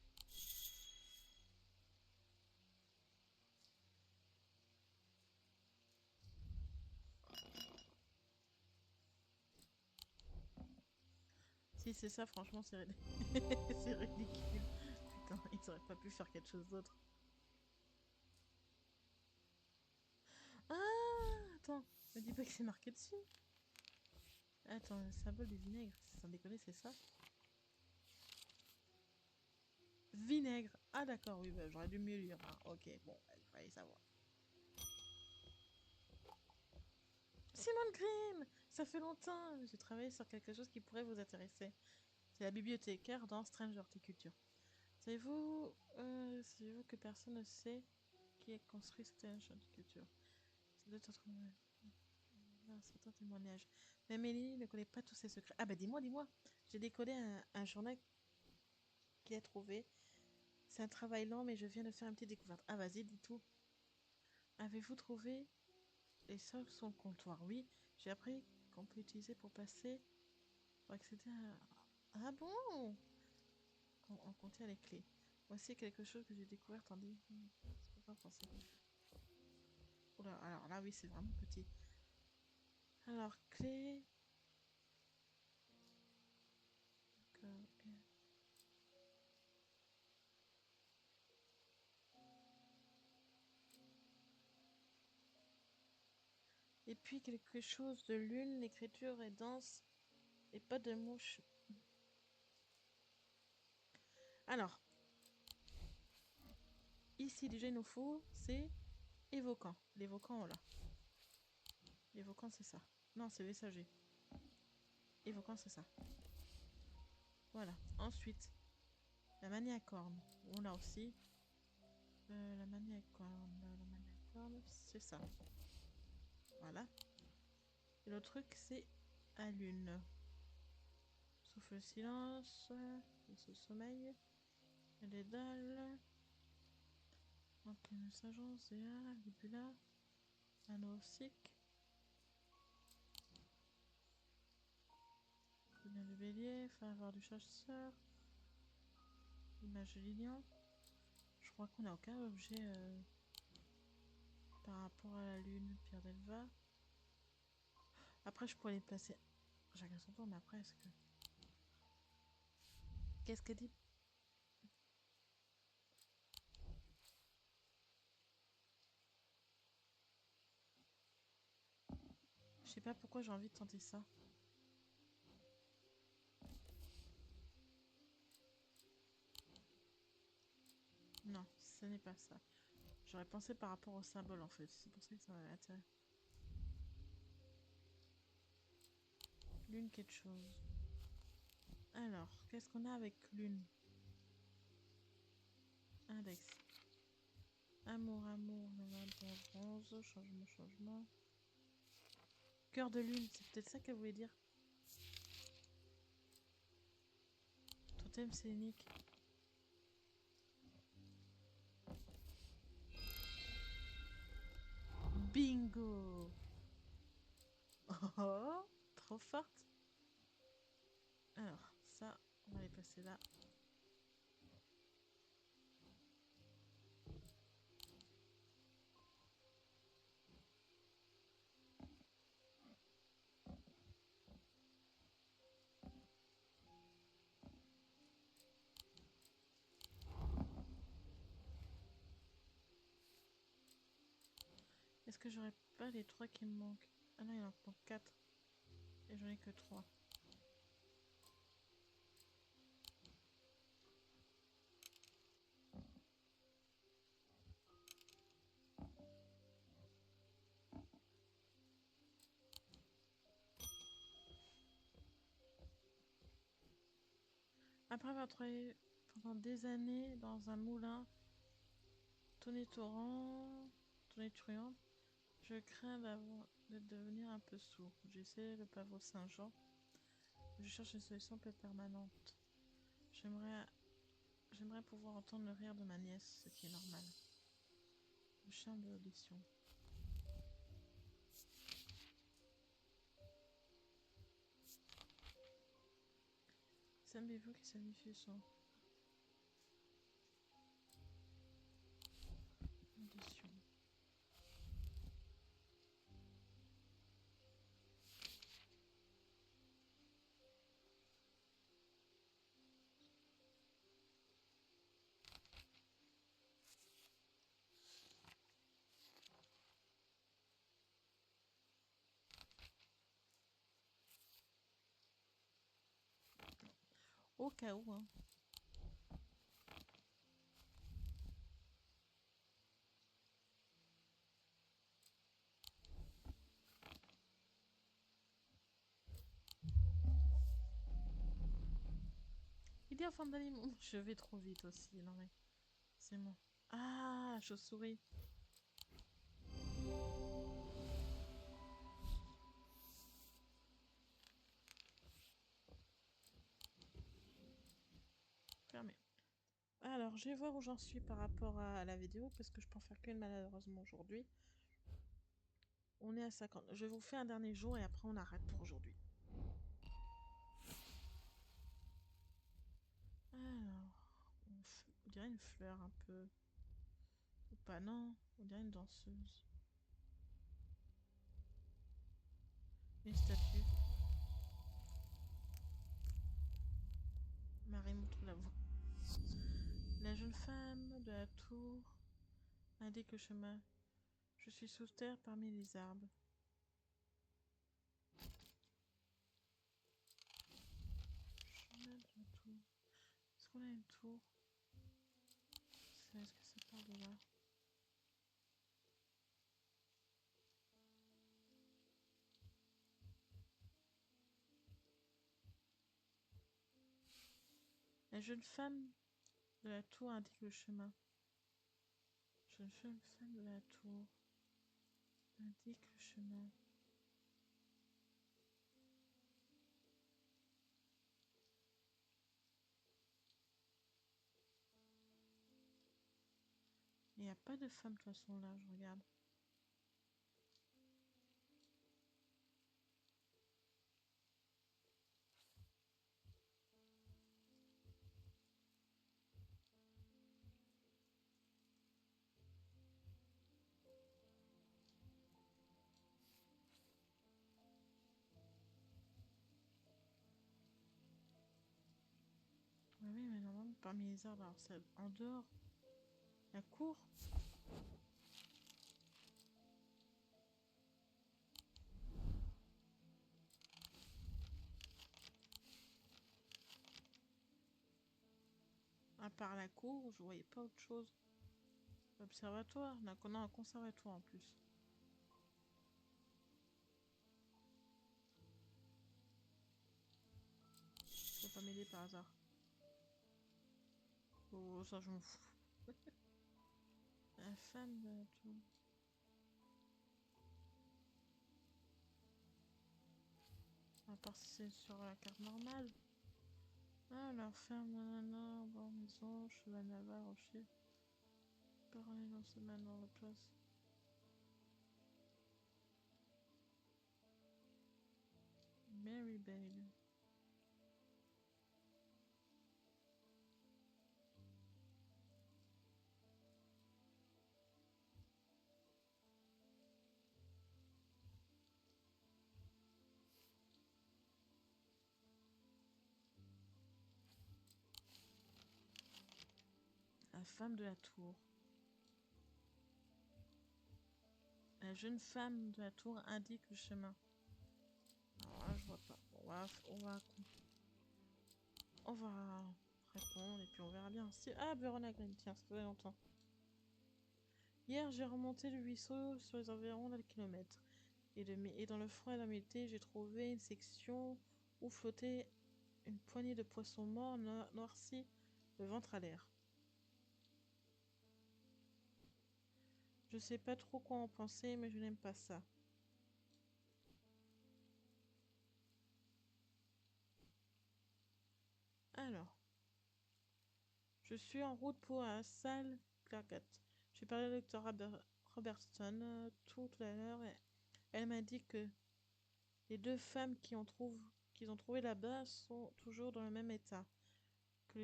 Si c'est ça, franchement, c'est c'est ridicule. Putain, ils auraient pas pu faire quelque chose d'autre. Ah, attends, me dis pas que c'est marqué dessus. Attends, le symbole du vinaigre, sans déconner, c'est ça? Vinaigre. Ah d'accord, oui, bah, j'aurais dû mieux lire. Hein. Ok, bon, il fallait savoir. Simone Green! Ça fait longtemps! J'ai travaillé sur quelque chose qui pourrait vous intéresser. C'est la bibliothécaire dans Strange Horticulture. Savez-vous que personne ne sait qui a construit Strange Horticulture? Ça doit être un certain témoignage. Mais Amélie ne connaît pas tous ses secrets. Ah bah dis-moi. J'ai décodé un journal qu'il a trouvé. C'est un travail lent, mais je viens de faire une petite découverte. Ah vas-y, dis tout. Avez-vous trouvé les sols sur le comptoir? Oui, j'ai appris qu'on peut utiliser pour accéder à... Ah bon? On contient les clés. Voici quelque chose que j'ai découvert en dit. C'est pas français. Oula, alors là, oui, c'est vraiment petit. Alors, clé. D'accord. Et puis quelque chose de lune, l'écriture est dense et pas de mouche. Alors, ici, déjà, il nous faut, c'est évoquant. L'évoquant, voilà. L'évoquant, c'est ça. Non, c'est messager. Évoquant, c'est ça. Voilà. Ensuite, la maniacorne. On l'a aussi. La maniacorne, c'est ça. Voilà. Et le truc, c'est à lune. Souffle le silence, le sommeil, les dalles. Donc, une sagesse, Zéa, Libula, Anosik, Lien du bélier, faveur du chasseur, image de Lilian. Je crois qu'on n'a aucun objet par rapport à la lune, Pierre d'Elva. Après, je pourrais les placer. Chacun son tour, mais après, est-ce que. Qu'est-ce qu'elle dit? Je sais pas pourquoi j'ai envie de tenter ça. Non, ce n'est pas ça. J'aurais pensé par rapport au symbole en fait. C'est pour ça que ça m'avait attiré. Lune, quelque chose. Alors, qu'est-ce qu'on a avec lune? Index. Amour, bronze, changement. Cœur de lune, c'est peut-être ça qu'elle voulait dire. Totem scénique. Bingo! Oh, trop forte. Alors, ça, on va les passer là. Est-ce que j'aurais pas les 3 qui me manquent? Ah non, il en manque 4. Et j'en ai que 3. Après avoir travaillé pendant des années dans un moulin tonitruant, je crains de devenir un peu sourd. J'essaie le pavot Saint-Jean. Je cherche une solution plus permanente. J'aimerais J'aimerais pouvoir entendre le rire de ma nièce, ce qui est normal. Le charme de l'audition. Savez-vous qui signifie son audition? Au cas où, hein. Il est en forme d'animaux. Je vais trop vite aussi. Non mais, c'est bon. Ah, la chauve-souris. Fermé. Alors, je vais voir où j'en suis par rapport à la vidéo, parce que je peux en faire qu'une malheureusement aujourd'hui. On est à 50. Je vous fais un dernier jour et après on arrête pour aujourd'hui. Alors, on dirait une fleur un peu. Ou pas, non. On dirait une danseuse. Une statue. Marie montre la voie. La jeune femme de la tour indique le chemin. Je suis sous terre parmi les arbres. Chemin de la tour. Est-ce qu'on a une tour? Est-ce que ça part de là? La jeune femme de la tour indique le chemin. Jeune femme de la tour indique le chemin. Il n'y a pas de femme de toute façon là, je regarde. Oui, mais normalement, parmi les arbres, alors c'est en dehors. La cour. À part la cour, je voyais pas autre chose. L'observatoire. On a un conservatoire en plus. Tu peux pas m'aider par hasard. Oh, ça, je m'en fous. La femme de la tour. À part si c'est sur la carte normale. Ah, la ferme, nanana, bord maison, cheval naval, rocher. Parler dans ce manoir de place. Mary Bale. La femme de la tour. La jeune femme de la tour indique le chemin. Alors là, je vois pas. Bon, on va répondre et puis on verra bien. Si... Ah, Verona Green, tiens, ça faisait longtemps. Hier, j'ai remonté le ruisseau sur les environs d'un kilomètre. Et dans le froid et l'humidité, j'ai trouvé une section où flottait une poignée de poissons morts noircis, le ventre à l'air. Je sais pas trop quoi en penser, mais je n'aime pas ça. Alors, je suis en route pour la salle Clargat. J'ai parlé au docteur Robertson tout à l'heure et elle m'a dit que les deux femmes qu'ils ont trouvées là-bas sont toujours dans le même état. Que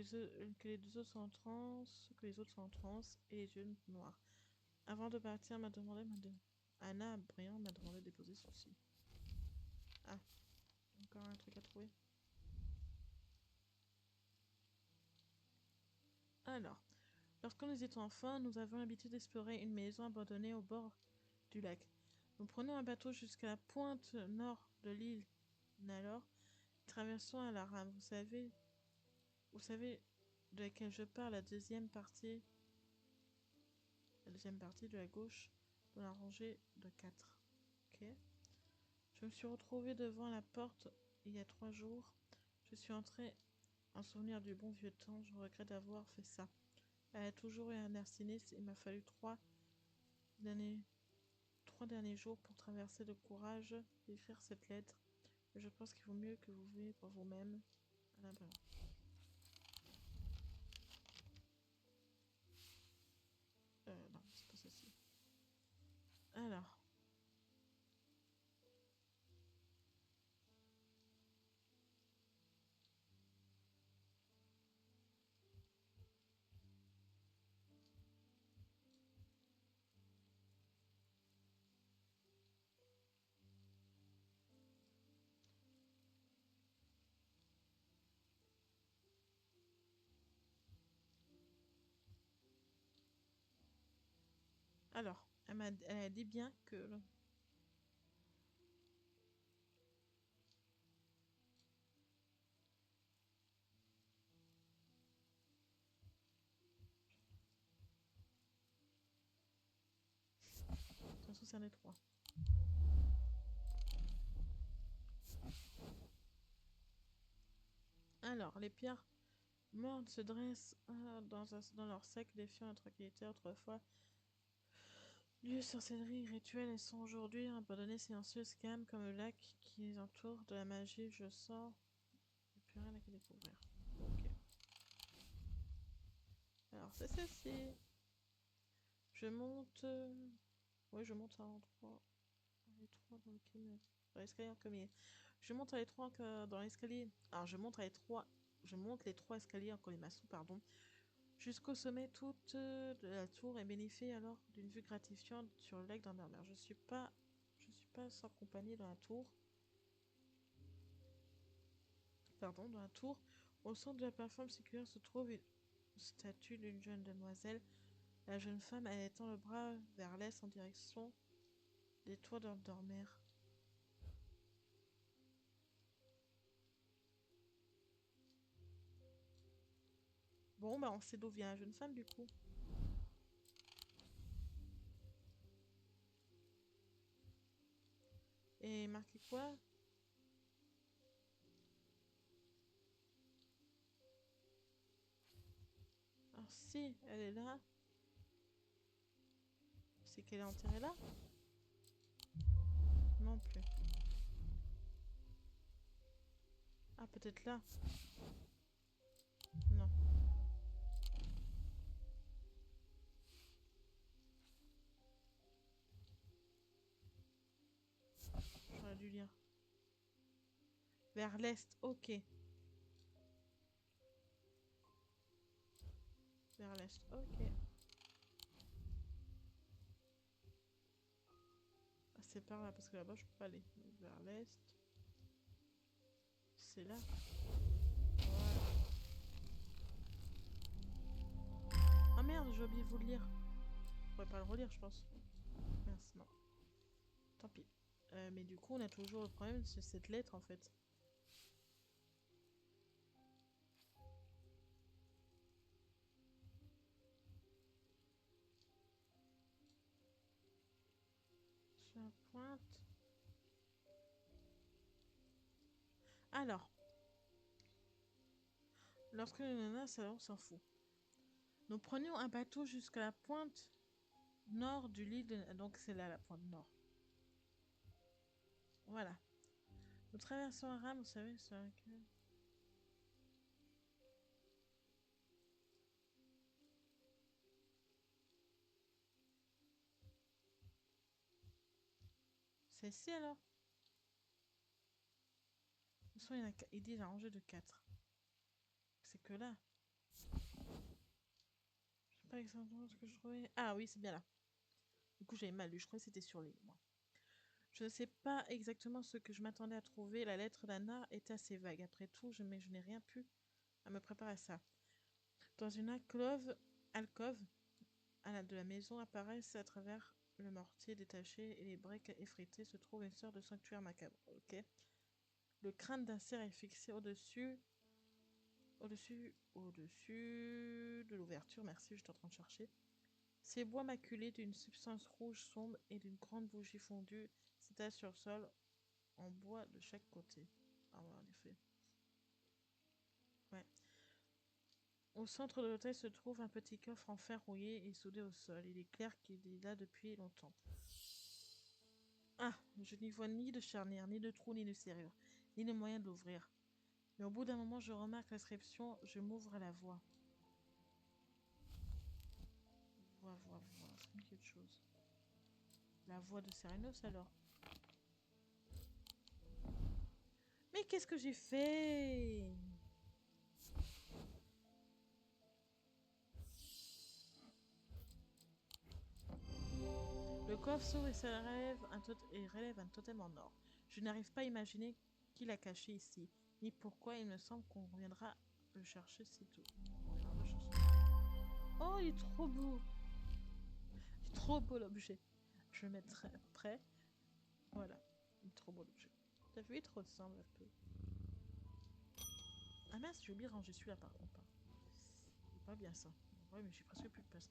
les deux autres sont en transe, que les autres sont en transe et les yeux noirs. Avant de partir, Anna Briand m'a demandé de déposer ceci. Ah, encore un truc à trouver. Alors, lorsque nous étions enfants, nous avions l'habitude d'explorer une maison abandonnée au bord du lac. Nous prenons un bateau jusqu'à la pointe nord de l'île Nalor, traversons à la rame. Vous savez de laquelle je parle, la deuxième partie de la gauche de la rangée de 4. Ok. Je me suis retrouvée devant la porte il y a 3 jours. Je suis entrée Un souvenir du bon vieux temps, je regrette d'avoir fait ça. Elle a toujours eu un air sinistre, il m'a fallu derniers, 3 derniers jours pour traverser le courage d'écrire cette lettre. Je pense qu'il vaut mieux que vous veuillez pour vous-même. Ah ben. Non, c'est pas ceci. Alors. Alors, elle a dit bien que... De toute façon, c'est un des trois. Alors, les pierres mortes se dressent dans leur sac, défiant notre tranquillité autrefois. Lieu sorcellerie rituelle, elles sont aujourd'hui abandonnées, silencieuses, calmes comme le lac qui les entoure. De la magie, je sors. Il n'y a plus rien à découvrir. Ok. Alors, c'est ceci. Je monte. Oui, je monte en 3. Les 3 dans l'escalier en premier. Je monte à les 3 dans l'escalier. Alors, Je monte les 3 escaliers en colimaçon, pardon. Jusqu'au sommet, toute de la tour et bénéficie alors d'une vue gratifiante sur le lac d'Andermer. Je suis pas sans compagnie dans la tour. Pardon, dans la tour. Au centre de la plateforme séculaire se trouve une statue d'une jeune demoiselle. La jeune femme, elle étend le bras vers l'est en direction des toits d'Andermer. Bon, bah on sait d'où vient la jeune femme du coup. Et marqué quoi? Alors si elle est là, c'est qu'elle est enterrée là? Non plus. Ah, peut-être là. Non. J'aurais dû lire. Vers l'est, ok. Vers l'est, ok. Ah, c'est par là, parce que là-bas, je peux pas aller. Donc, vers l'est. C'est là. Voilà. Ah merde, j'ai oublié de vous le lire. Je pourrais pas le relire, je pense. Mince, non. Tant pis. Mais du coup, on a toujours le problème, c'est cette lettre, en fait. Sur la pointe. Alors. Lorsque le nana, ça, on s'en fout. Nous prenions un bateau jusqu'à la pointe nord du lit de... Donc c'est là la pointe nord. Voilà. Nous traversons un rame, vous savez, sur laquelle... C'est ici alors. De toute façon, il dit rangé de 4. C'est que là. Je sais pas exactement ce que je trouvais. Ah oui, c'est bien là. Du coup, j'avais mal lu. Je croyais que c'était sur l'île, moi. Je ne sais pas exactement ce que je m'attendais à trouver. La lettre d'Anna est assez vague. Après tout, mais je n'ai rien pu à me préparer à ça. Dans une alcôve de la maison apparaissent à travers le mortier détaché et les briques effritées se trouve une sorte de sanctuaire macabre. Ok. Le crâne d'un cerf est fixé au-dessus de l'ouverture. Merci, j'étais en train de chercher. Ces bois maculés d'une substance rouge sombre et d'une grande bougie fondue s'étalent sur le sol en bois de chaque côté. Ah ouais, en effet. Ouais. Au centre de l'hôtel se trouve un petit coffre en fer rouillé et soudé au sol. Il est clair qu'il est là depuis longtemps. Ah, je n'y vois ni de charnière, ni de trou, ni de serrure, ni de moyen de l'ouvrir. Mais au bout d'un moment, je remarque l'inscription, je m'ouvre à la voie. Voie, c'est quelque chose. La voie de Serenos alors. Mais qu'est-ce que j'ai fait? Le coffre s'ouvre et se relève un totem en or. Je n'arrive pas à imaginer qui l'a caché ici, ni pourquoi il me semble qu'on reviendra le chercher sitôt. Oh, il est trop beau! Il est trop beau l'objet. Je le mettrai prêt. Voilà. Il est trop beau l'objet. T'as vu, il te ressemble un peu. Ah mince, j'ai oublié de ranger celui-là par contre. C'est pas bien ça. Ouais, mais j'ai presque plus de place.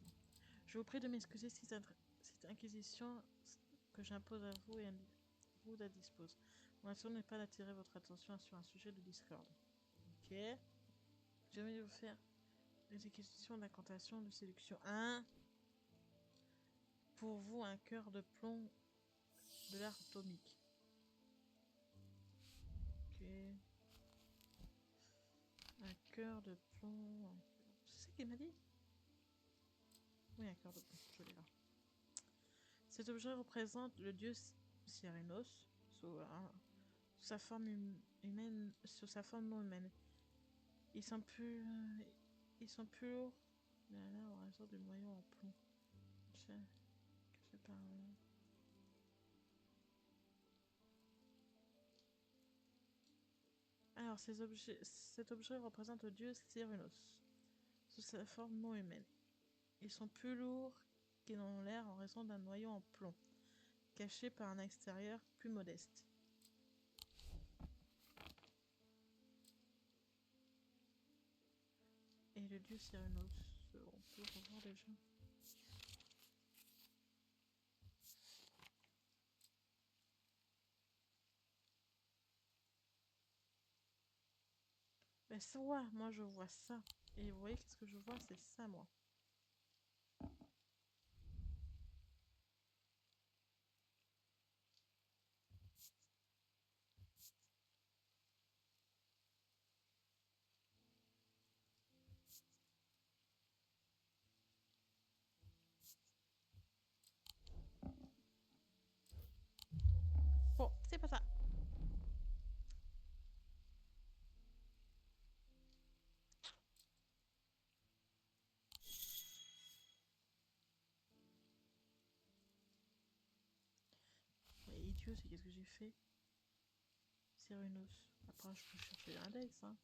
Je vous prie de m'excuser si cette inquisition que j'impose à vous et à vous la dispose. Mon action n'est pas d'attirer votre attention sur un sujet de discorde. Ok. Je vais vous faire des acquisitions d'incantation de séduction. 1. Pour vous, un cœur de plomb de l'art atomique. Ok. Un cœur de plomb. C'est ça qu'il m'a dit? Oui, un cœur de plomb. Je l'ai là. Cet objet représente le dieu Cyrenos sous sa forme humaine, sous sa forme non humaine. Ils sont plus, ils sont plus lourds. Là, en raison du noyau en plomb. Caché par. Alors, cet objet représente le dieu Cyrus sous sa forme non humaine. Ils sont plus lourds qu'ils n'ont l'air en raison d'un noyau en plomb, caché par un extérieur plus modeste. Et le dieu Cyrus, on peut revoir déjà. Mais ça, ouais, moi je vois ça. Et vous voyez qu'est-ce que je vois? C'est ça, moi. Bon, c'est pas ça. Mais idiot, c'est qu'est-ce que j'ai fait? Cyrus. Après, je peux chercher l'index, hein.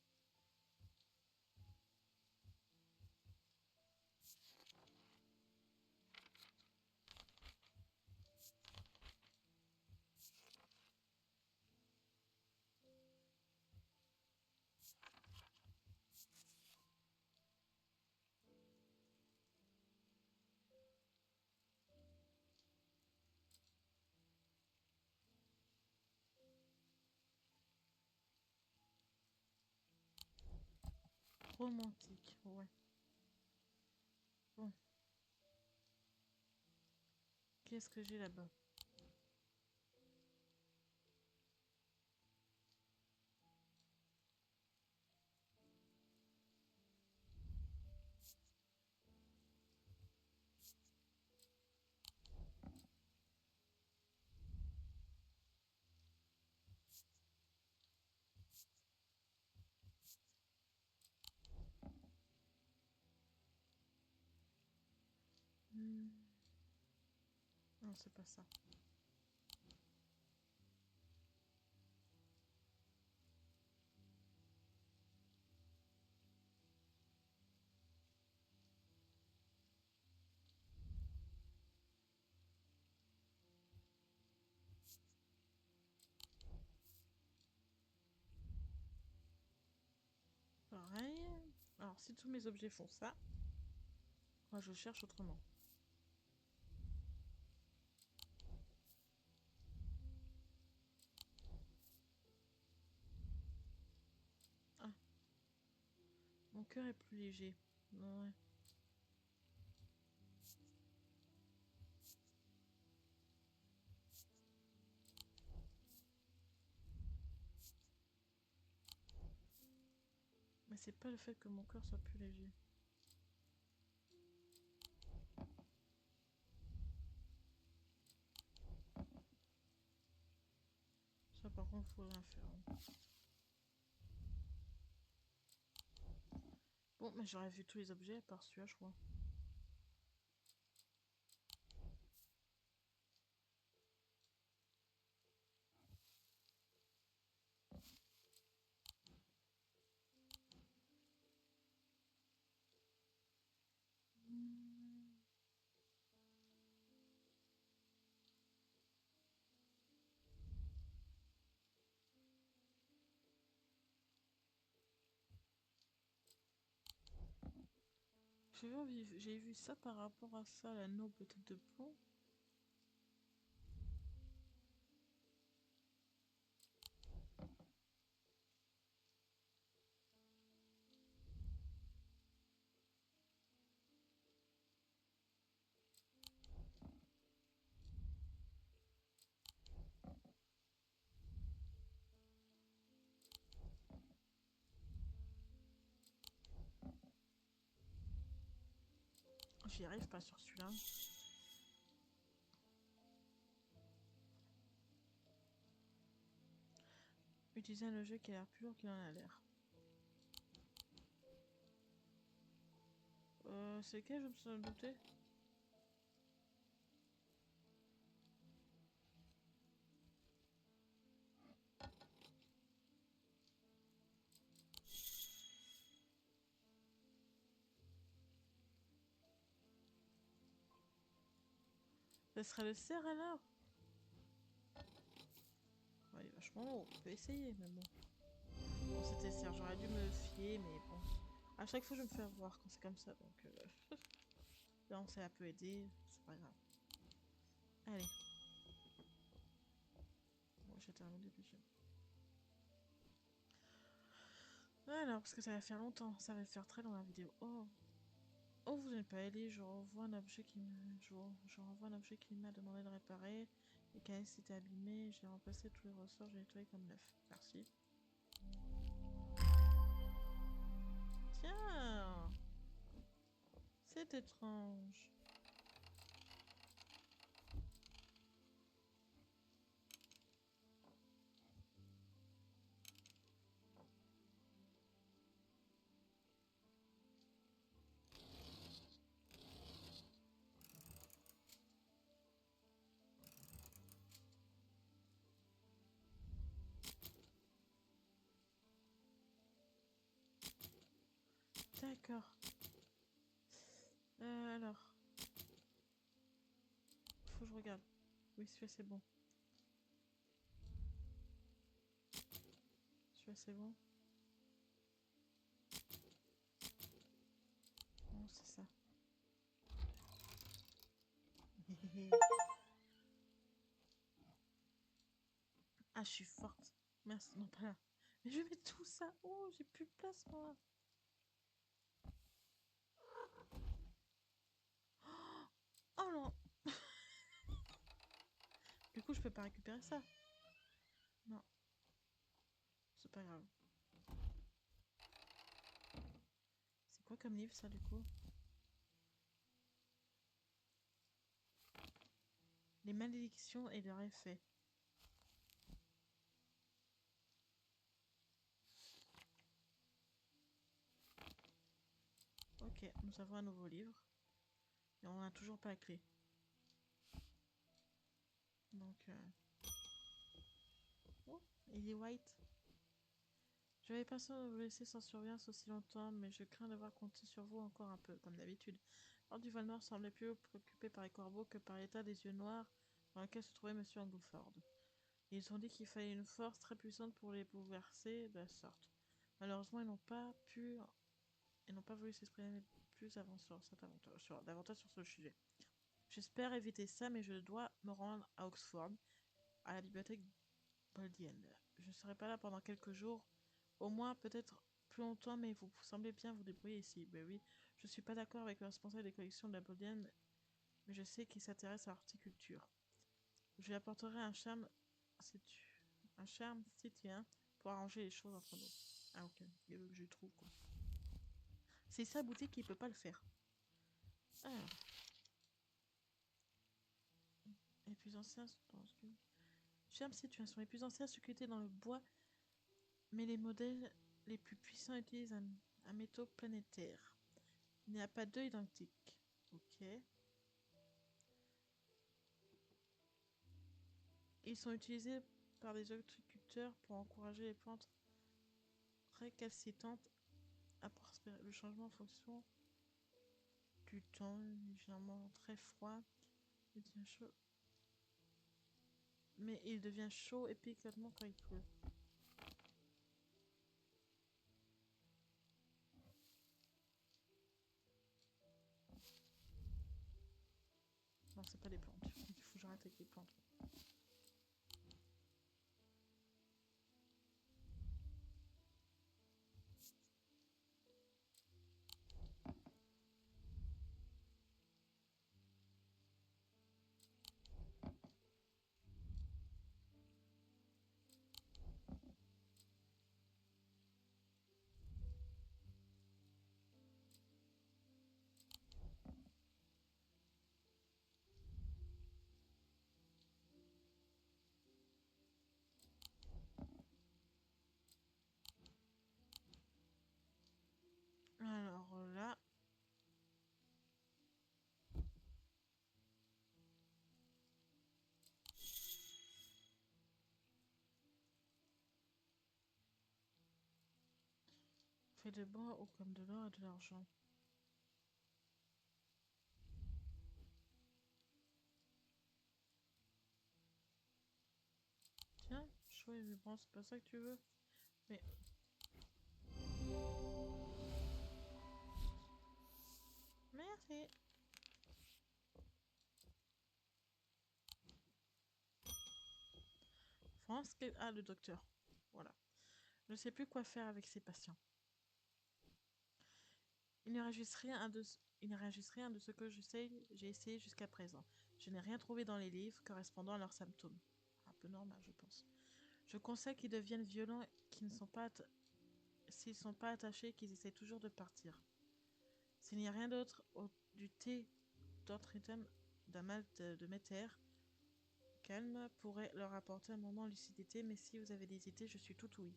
Romantique, ouais. Bon, qu'est-ce que j'ai là-bas? Hmm. Non, c'est pas ça. Pareil. Alors, si tous mes objets font ça, moi je cherche autrement. Ah, Mon cœur est plus léger. Ouais. Mais c'est pas le fait que mon cœur soit plus léger. Ça par contre faut rien faire. Bon, mais j'aurais vu tous les objets à part celui-là, je crois. J'ai vu ça par rapport à ça, la noble tête de plomb. J'y arrive pas sur celui-là. Utiliser un objet qui a l'air plus lourd qu'il en a l'air. C'est lequel, je me suis douté. Ça serait le cerf alors. Ouais, il est vachement lourd, on peut essayer, mais bon. Bon, c'était le cerf, j'aurais dû me fier, mais bon. À chaque fois, je me fais avoir quand c'est comme ça, donc... Là, on s'est un peu aidé, c'est pas grave. Allez. Bon, j'ai terminé déjà. Alors, parce que ça va faire longtemps, ça va faire très long la vidéo. Oh, oh, vous n'êtes pas aidé, je renvoie un objet qui me... je renvoie un objet qui m'a demandé de réparer. Les caisses étaient abîmées, j'ai remplacé tous les ressorts, j'ai nettoyé comme neuf. Merci. Tiens, c'est étrange. D'accord. Alors. Faut que je regarde. Oui, celui-là c'est bon. Celui-là c'est bon. Non, c'est ça. Ah, je suis forte. Merci. Non, pas là. Mais je mets tout ça. Oh, j'ai plus de place, moi. Oh non. Du coup, je peux pas récupérer ça. Non. C'est pas grave. C'est quoi comme livre, ça, du coup? Les malédictions et leurs effets. Ok, nous avons un nouveau livre. Et on n'a toujours pas la clé. Donc, oh, il est white. Je n'avais pas sans vous laisser sans surveillance aussi longtemps, mais je crains devoir compter sur vous encore un peu, comme d'habitude. Lord du Val-Nord semblait plus préoccupé par les corbeaux que par l'état des yeux noirs dans lequel se trouvait Monsieur Angleford. Ils ont dit qu'il fallait une force très puissante pour les bouleverser de la sorte. Malheureusement, ils n'ont pas voulu s'exprimer plus avant davantage sur ce sujet. J'espère éviter ça, mais je dois me rendre à Oxford, à la bibliothèque Bodleian. Je ne serai pas là pendant quelques jours, au moins peut-être plus longtemps, mais vous semblez bien vous débrouiller ici. Ben oui, je suis pas d'accord avec le responsable des collections de la Bodienne, mais je sais qu'il s'intéresse à l'horticulture. Je lui apporterai un charme si tien pour arranger les choses entre nous. Ah ok, il veut que je le trouve quoi. C'est sa boutique qui peut pas le faire. Alors, les plus anciens charme situation. Les plus anciens sculptés dans le bois, mais les modèles les plus puissants utilisent un métaux planétaire. Il n'y a pas deux identiques. Ok. Ils sont utilisés par des horticulteurs pour encourager les plantes récalcitrantes à prospérer. Le changement en fonction du temps, généralement très froid, il devient chaud. Mais il devient chaud épiquement quand il pleut. Non, c'est pas des plantes. Il faut que j'arrête avec les plantes. Alors là, fait de bois ou comme de l'or et de l'argent. Tiens, chaud et vibrant, c'est pas ça que tu veux. Mais merci. France, ah le docteur. Voilà. Je ne sais plus quoi faire avec ces patients. Il ne réagisse rien de ce que j'ai essayé jusqu'à présent. Je n'ai rien trouvé dans les livres correspondant à leurs symptômes. Un peu normal, je pense. Je conseille qu'ils deviennent violents, qu'ils ne sont pas s'ils ne sont pas attachés, qu'ils essaient toujours de partir. S'il n'y a rien d'autre, du thé d'autres items d'un mal de méter, calme, pourrait leur apporter un moment de lucidité, mais si vous avez des idées, je suis tout oui.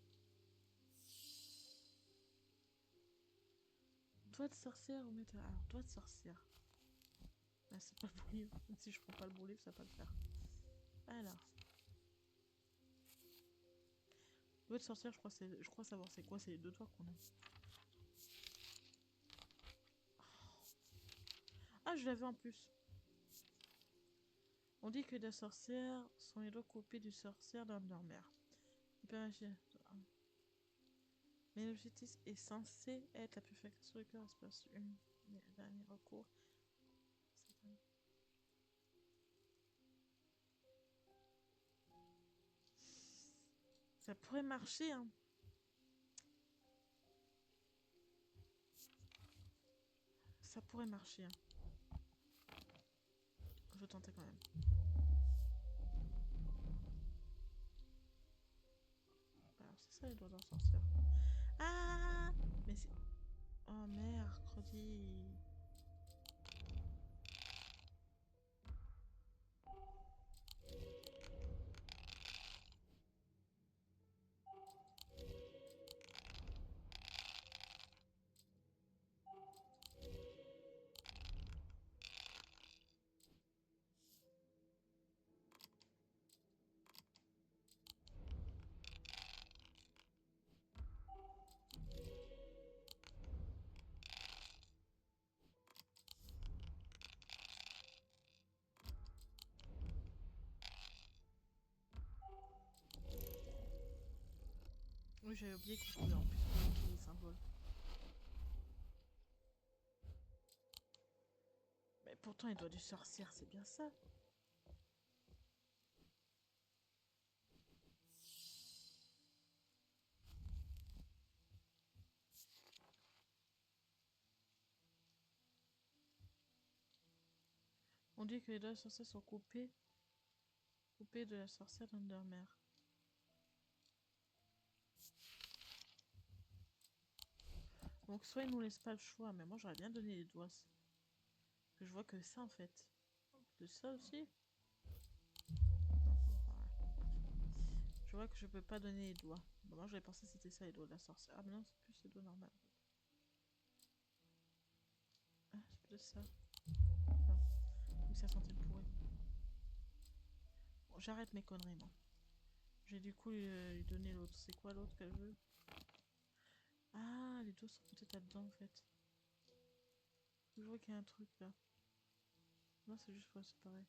Doigt de sorcière ou météore. Alors, doigt de sorcière. Ah, c'est pas le bon livre. Si je prends pas le bon livre, ça va pas le faire. Alors. Doigt de sorcière, je crois savoir c'est quoi. C'est les deux doigts qu'on a. Ah, je l'avais en plus. On dit que les sorcières sont les doigts coupés du sorcière dans leur mère. Mais l'objectif est censé être la perfection du cœur, espace une dernier recours. Ça pourrait marcher, hein. Ça pourrait marcher, hein. Je vais tenter quand même. Alors, c'est ça les doigts d'un sorcière. Ah, mais c'est... Oh, mercredi. Oui, j'avais oublié qu'il pouvait en plus bloquer les symboles. Mais pourtant, les doigts du sorcière, c'est bien ça. On dit que les doigts de la sorcière sont coupés de la sorcière d'Undermere. Donc soit ils nous laissent pas le choix, mais moi j'aurais bien donné les doigts. Parce que je vois que ça en fait. De ça aussi. Je vois que je peux pas donner les doigts. Bon, moi j'avais pensé que c'était ça les doigts de la sorcière. Ah mais non, c'est plus les doigts normaux. Ah, c'est peut-être ça. Non. Ou ça sentait le pourri. Bon, j'arrête mes conneries moi. J'ai du coup lui donner l'autre. C'est quoi l'autre qu'elle veut? Ah, les doigts sont peut-être là-dedans en fait. Je vois qu'il y a un truc là. Non, c'est juste pour séparer.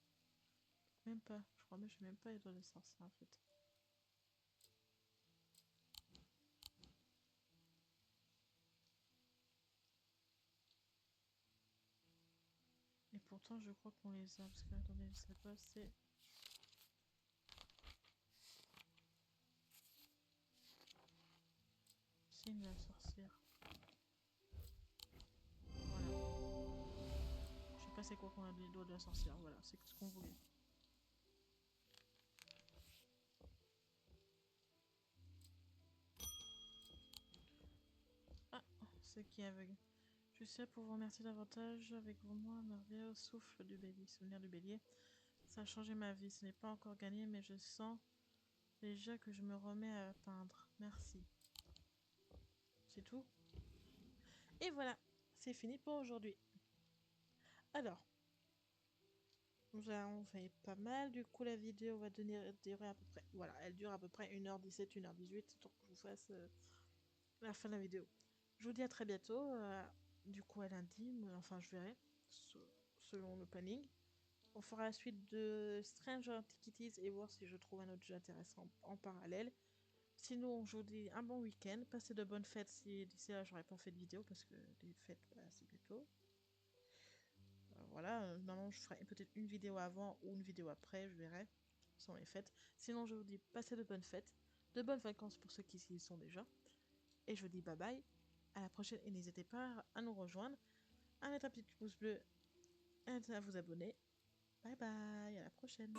Même pas. Je crois même que je même pas les doigts de la sorcière en fait. Et pourtant, je crois qu'on les a. Parce que, attendez, je sais pas, c'est. Signe de la sorcière. Voilà. Je sais pas c'est quoi qu'on a les doigts de la sorcière. Voilà, c'est ce qu'on voulait. Ah, c'est qui est aveugle. Je sais pour vous remercier davantage avec vos mots merveilleux souffle du bélier, souvenir du bélier. Ça a changé ma vie. Ce n'est pas encore gagné, mais je sens déjà que je me remets à peindre. Merci. C'est tout. Et voilà, c'est fini pour aujourd'hui. Alors, nous avons fait pas mal. Du coup, la vidéo va durer à peu près. Voilà, elle dure à peu près 1h17, 1h18. Donc, je vous fasse la fin de la vidéo. Je vous dis à très bientôt. Du coup, à lundi. Enfin, je verrai. Selon le planning. On fera la suite de Strange Antiquities et voir si je trouve un autre jeu intéressant en parallèle. Sinon, je vous dis un bon week-end. Passez de bonnes fêtes si d'ici là, j'aurais pas fait de vidéo parce que les fêtes, bah, c'est bientôt. Voilà, normalement, je ferai peut-être une vidéo avant ou une vidéo après, je verrai. Sans les fêtes. Sinon, je vous dis passez de bonnes fêtes, de bonnes vacances pour ceux qui y sont déjà. Et je vous dis bye bye. À la prochaine et n'hésitez pas à nous rejoindre, à mettre un petit pouce bleu et à vous abonner. Bye bye, à la prochaine.